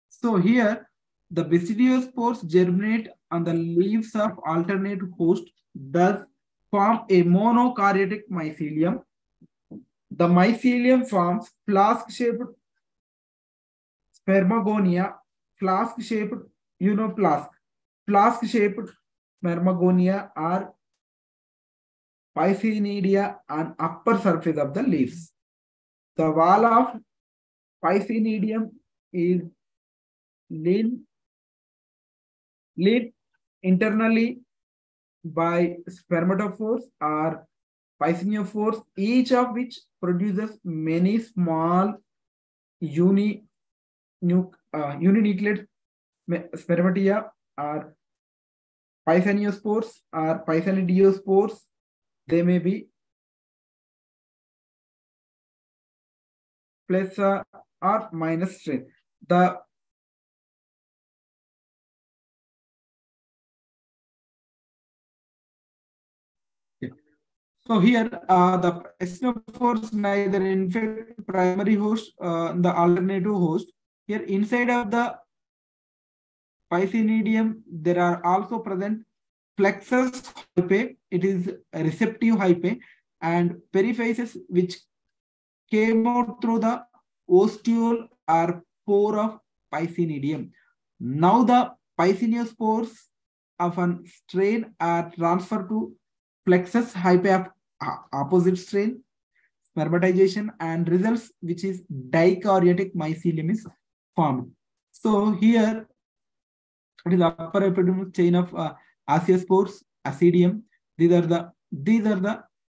So here, the basidiospores germinate on the leaves of alternate host, thus form a monokaryotic mycelium. The mycelium forms flask-shaped spermagonia, flask-shaped flask-shaped spermagonia are Piscinedia on upper surface of the leaves. The wall of Piscinidium is lean internally by spermatophores or piscinophores, each of which produces many small uninucleate spermatia or piscinospores or piscinidospores. They may be plus or minus strain. So here, the piscinophores neither infect primary host, the alternative host. Here inside of the Piscinidium, there are also present plexus hypae. It is a receptive hypae and periphases which came out through the ostiole or pore of Piscinidium. Now the Piscinospores of an strain are transferred to plexus hypae of opposite strain, spermatization, and results which is dikaryotic mycelium is formed. So here it is upper epidermal chain of asciospores, acidium. These are the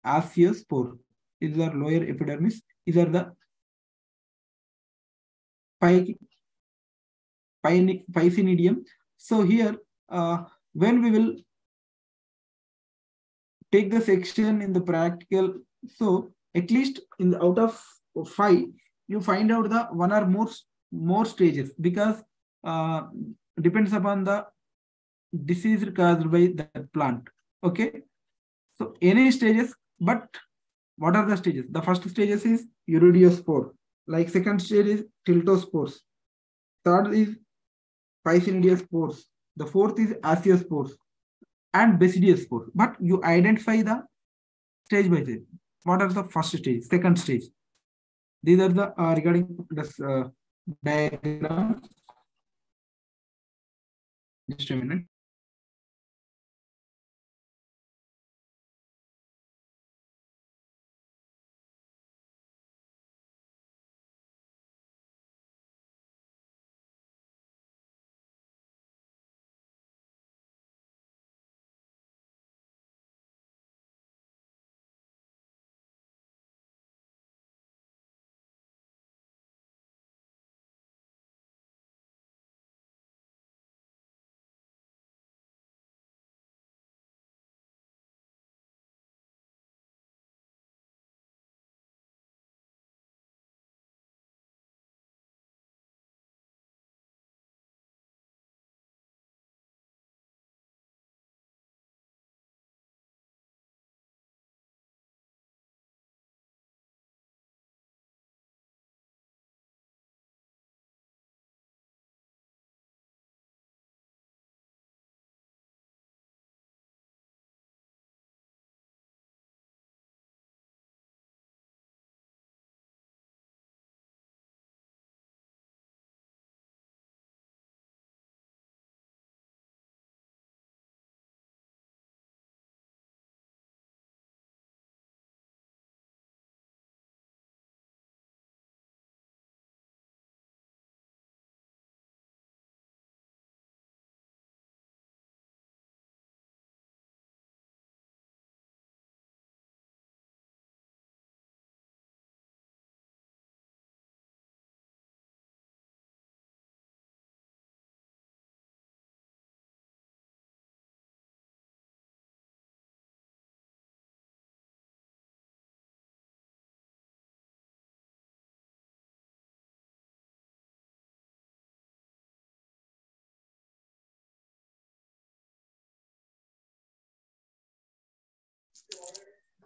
asciospore. These are lower epidermis. These are the Piscinidium. So here, when we will take the section in the practical, so at least in the out of 5, you find out the one or more stages, because depends upon the disease caused by that plant. Okay, so any stages, but what are the stages? The first stages is iridospore, like second stage is tiltospores, third is Piscinidospores, the fourth is asciospores and basidiospores. But you identify the stage by stage. What are the first stage, second stage? These are the regarding this diagram. Just a minute.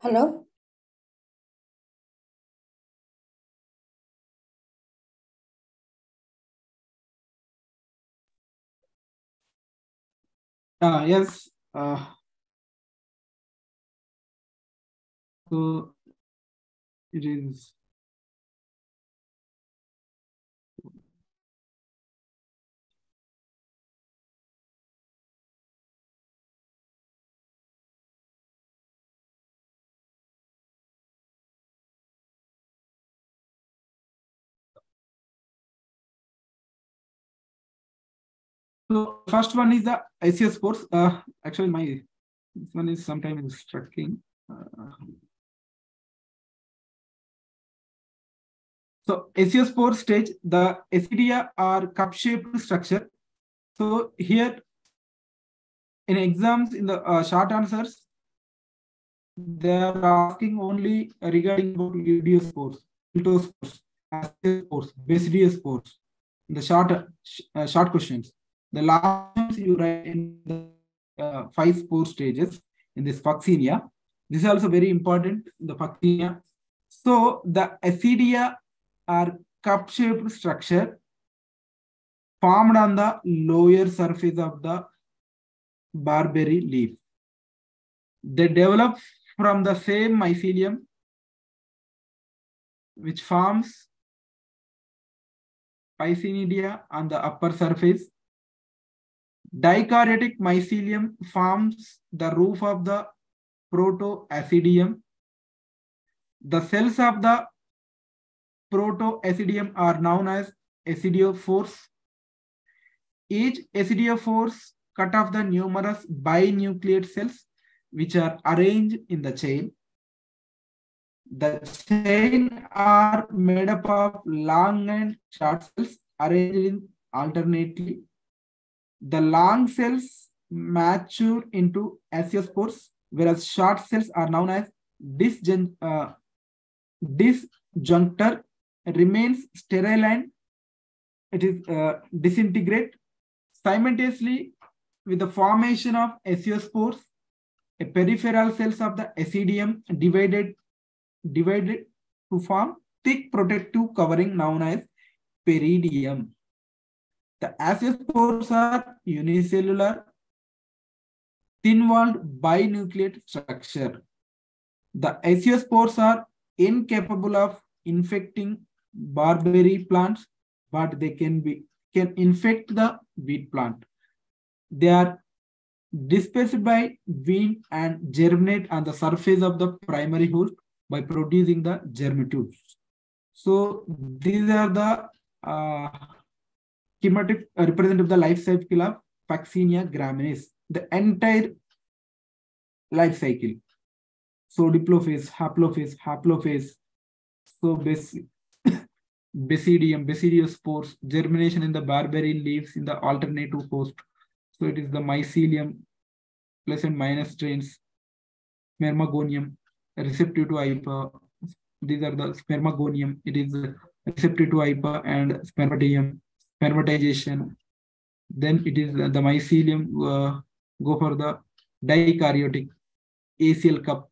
Hello? Yes. So it is. So first one is the SEO sports. Actually, this one is sometimes striking. So SEO sports stage, the SEDA are cup-shaped structure. So here in exams, in the short answers, they are asking only regarding about UDO sports, Ilto sports, ASIO sports, BSDO sports. The short questions. The last ones you write in the 5 sports stages in this Fuxinia. This is also very important, the Fuxinia. So the Acidia are cup-shaped structure formed on the lower surface of the barberry leaf. They develop from the same mycelium which forms Pycnidia on the upper surface. Dikaryotic mycelium forms the roof of the protoacidium. The cells of the protoacidium are known as acidiophores. Each acidiophores cut off the numerous binucleate cells which are arranged in the chain. The chain are made up of long and short cells arranged in alternately. The long cells mature into asiospores, whereas short cells are known as disjunctor, remains sterile and it is disintegrate. Simultaneously with the formation of asiospores, a peripheral cells of the acidium divided to form thick protective covering known as peridium. The asiospores are unicellular, thin-walled binucleate structure. The asiospores are incapable of infecting barberry plants, but they can infect the wheat plant. They are dispersed by wind and germinate on the surface of the primary host by producing the germitubes. So these are the schematic representative of the life cycle of Fuxinia graminis. The entire life cycle. So diplophase, haplophase. So basidiospores, germination in the barberry leaves in the alternative host. So it is the mycelium plus and minus strains, spermagonium, receptive to hypa. These are the spermagonium. It is receptive to hypa and spermatium, spermatization. Then it is the mycelium go for the dikaryotic acial cup.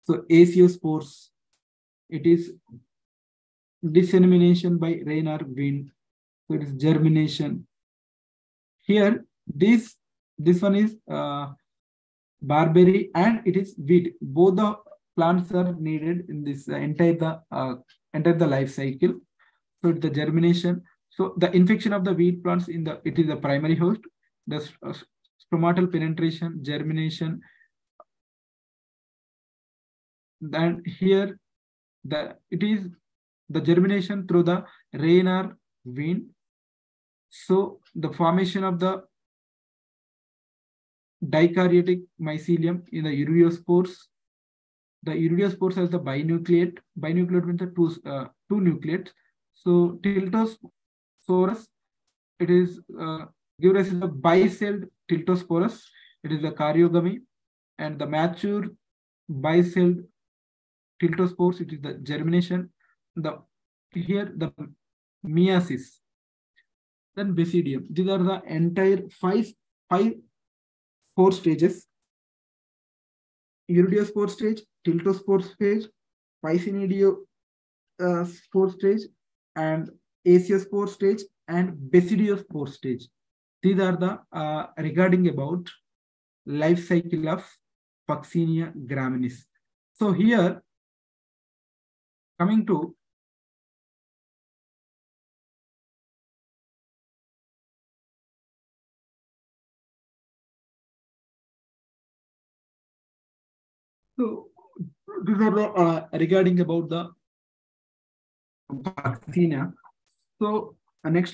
So asiospores, it is dissemination by rain or wind. So it is germination. Here, this one is barberry and it is wheat. Both the plants are needed in this entire the life cycle. So it's the germination. So the infection of the wheat plants it is the primary host. The stromatal penetration, germination. Then here it is the germination through the rain or wind. So the formation of the dikaryotic mycelium in the iridospores. The iridospores has the binucleate. Binucleate means the two nucleates. So Tiltosporus, it is given as the bicelled Tiltosporus. It is the karyogamy, and the mature bicelled Tiltospores, it is the germination. Here the meiosis. Then basidium. These are the entire five 4 stages. Iridospore stage, Tiltospore stage, Pycnidio spore stage, and Aciospore stage, and Basidiospore stage. These are the regarding about life cycle of Puccinia graminis. So here, coming to so these are the regarding about the Puccinia. So next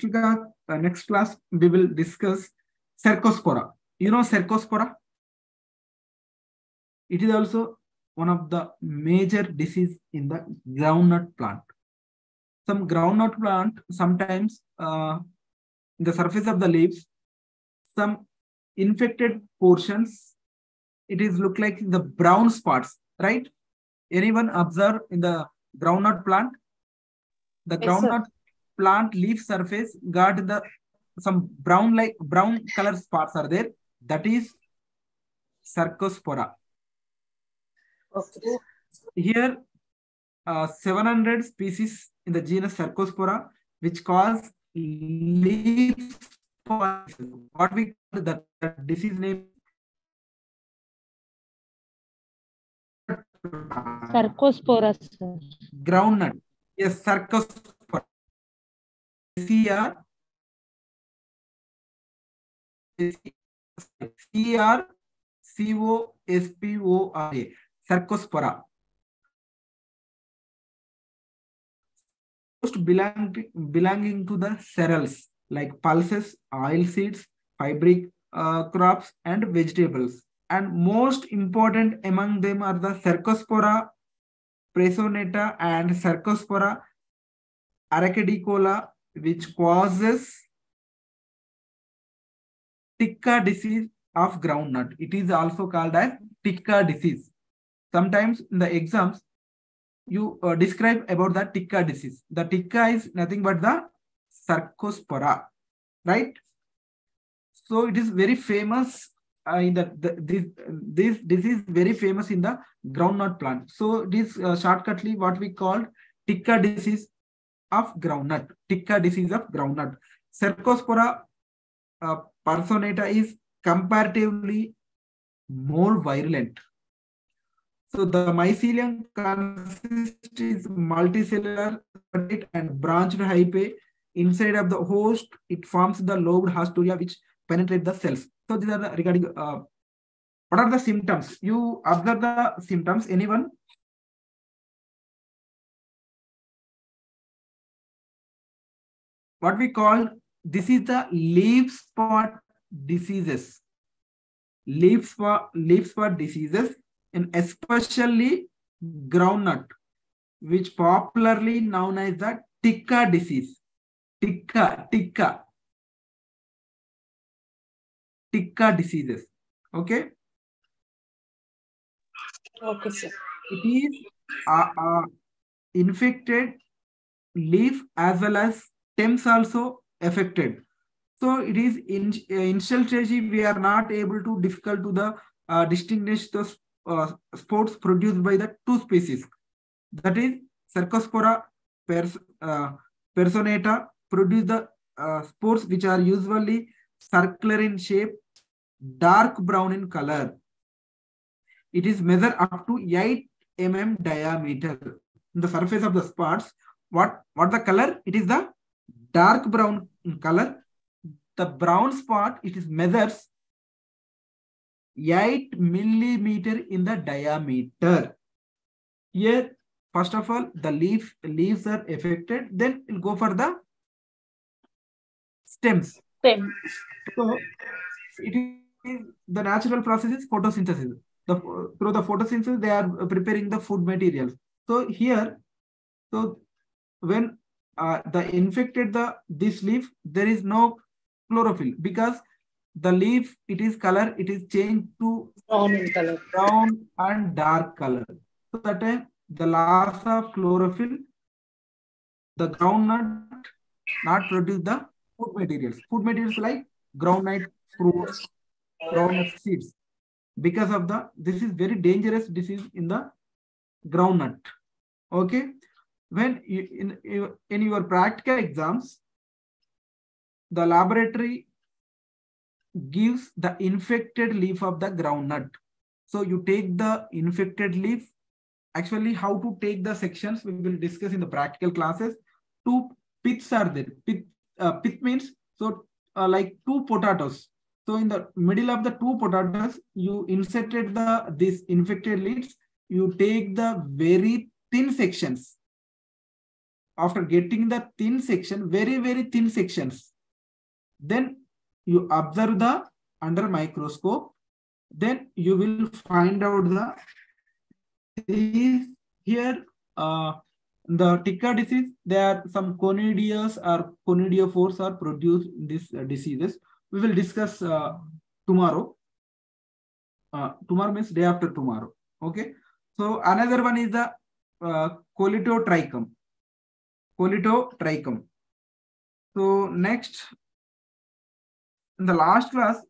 class we will discuss Cercospora. You know Cercospora? It is also one of the major disease in the groundnut plant. Some groundnut plant sometimes in the surface of the leaves, some infected portions, it is look like the brown spots, right? Anyone observe in the groundnut plant? The Yes, sir. groundnut plant leaf surface got the some brown color spots are there. That is Cercospora. Okay. Here 700 species in the genus Cercospora, which cause leaf spots. What we call the disease name? Cercospora, sir. Groundnut. Yes, Cercospora. Cercospora. Cercospora. Most belonging to the cereals like pulses, oil seeds, fibric crops, and vegetables. And most important among them are the Cercospora presonata and Cercospora arachidicula, which causes Ticca disease of groundnut. It is also called as Ticca disease. Sometimes in the exams, you describe about the Ticca disease. The Ticca is nothing but the Cercospora, right? So it is very famous in this disease very famous in the groundnut plant. So it is shortcutly what we call Ticca disease of groundnut. Ticca disease of groundnut. Cercospora personata is comparatively more virulent. So the mycelium consists is multicellular and branched hyphae. Inside of the host, it forms the lobed haustoria which penetrate the cells. So these are the regarding what are the symptoms? You observe the symptoms. Anyone? What we call this is the leaf spot diseases. Leaf spot diseases, and especially groundnut, which popularly known as the Ticca disease. Ticca diseases. Okay. Okay, sir. It is infected leaf as well as stems also affected. So it is in initial stage we are not able to difficult to the distinguish the spores produced by the two species. That is Cercospora personata produce the spores which are usually circular in shape, dark brown in color. It is measured up to 8 mm diameter. In the surface of the spots, what the color? It is the dark brown in color. The brown spot, it is measures 8 millimeter in the diameter. Here, first of all, the leaves are affected. Then we'll go for the stems. So it is the natural process is photosynthesis. Through the photosynthesis, they are preparing the food materials. So here, so when the infected this leaf, there is no chlorophyll because the leaf it is changed to Brown in color. brown and dark color. So that time the loss of chlorophyll, the groundnut not produce the food materials. Food materials like groundnut fruits, groundnut seeds. because of this is very dangerous disease in the groundnut. Okay, when in your practical exams, the laboratory gives the infected leaf of the groundnut. So you take the infected leaf. Actually, how to take the sections we will discuss in the practical classes. Two pits are there. Pit means like two potatoes. So in the middle of the two potatoes, you inserted this infected leaves. You take the very thin sections. After getting the thin section, very thin sections, then you observe the under microscope. Then you will find out here the Tika disease. There are some conidioids or conidiophores are produced in these diseases. We will discuss tomorrow. Tomorrow means day after tomorrow. Okay. So another one is the colitotrichum. Colitotrichum. So next, in the last class,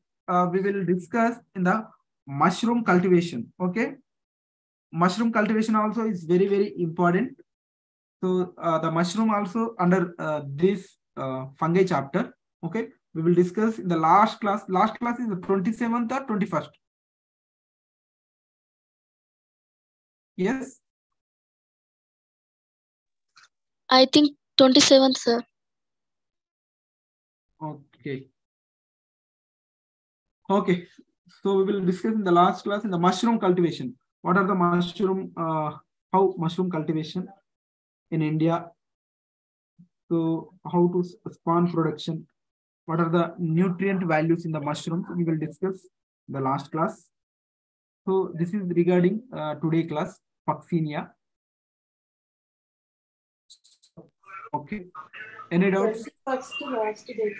we will discuss in the mushroom cultivation. Okay. Mushroom cultivation also is very important. So the mushroom also under this fungi chapter. Okay. We will discuss in the last class. Last class is the 27th or 21st. Yes. I think 27th, sir. Okay. Okay. So we will discuss in the last class in the mushroom cultivation. What are the mushroom? How mushroom cultivation in India? So how to spawn production? What are the nutrient values in the mushroom? We will discuss in the last class. So this is regarding today class, Puccinia. Okay. Any doubts? 21st last date.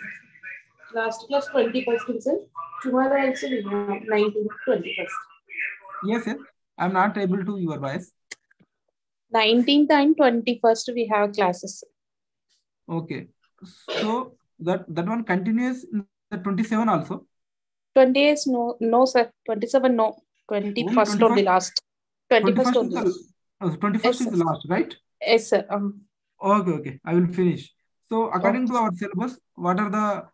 Last class 21st, sir. Tomorrow also we have 19th, 21st. Yes. I'm not able to your voice. 19th and 21st we have classes. Okay. So that one continues in the 27 also. 28th no sir. 27 no. 21st only last. 21st only. 21st Yes, is the last, right? Yes sir. Okay. I will finish. So according to our syllabus, what are the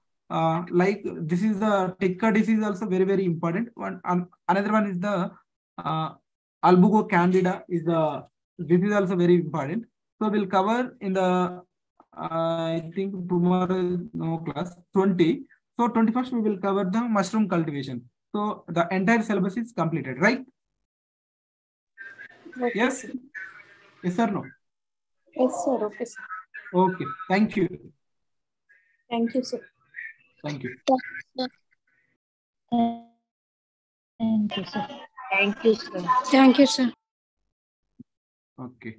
like this is the Tika disease also very important. Another one is the Albugo candida is this is also very important. So we'll cover in the I think tomorrow no class 20. So 21st we will cover the mushroom cultivation. So the entire syllabus is completed, right? Okay, yes. Sir. Yes or no? Yes sir. Okay sir. Okay. Thank you. Thank you sir. Thank you. Thank you, sir. Thank you, sir. Thank you, sir. Okay.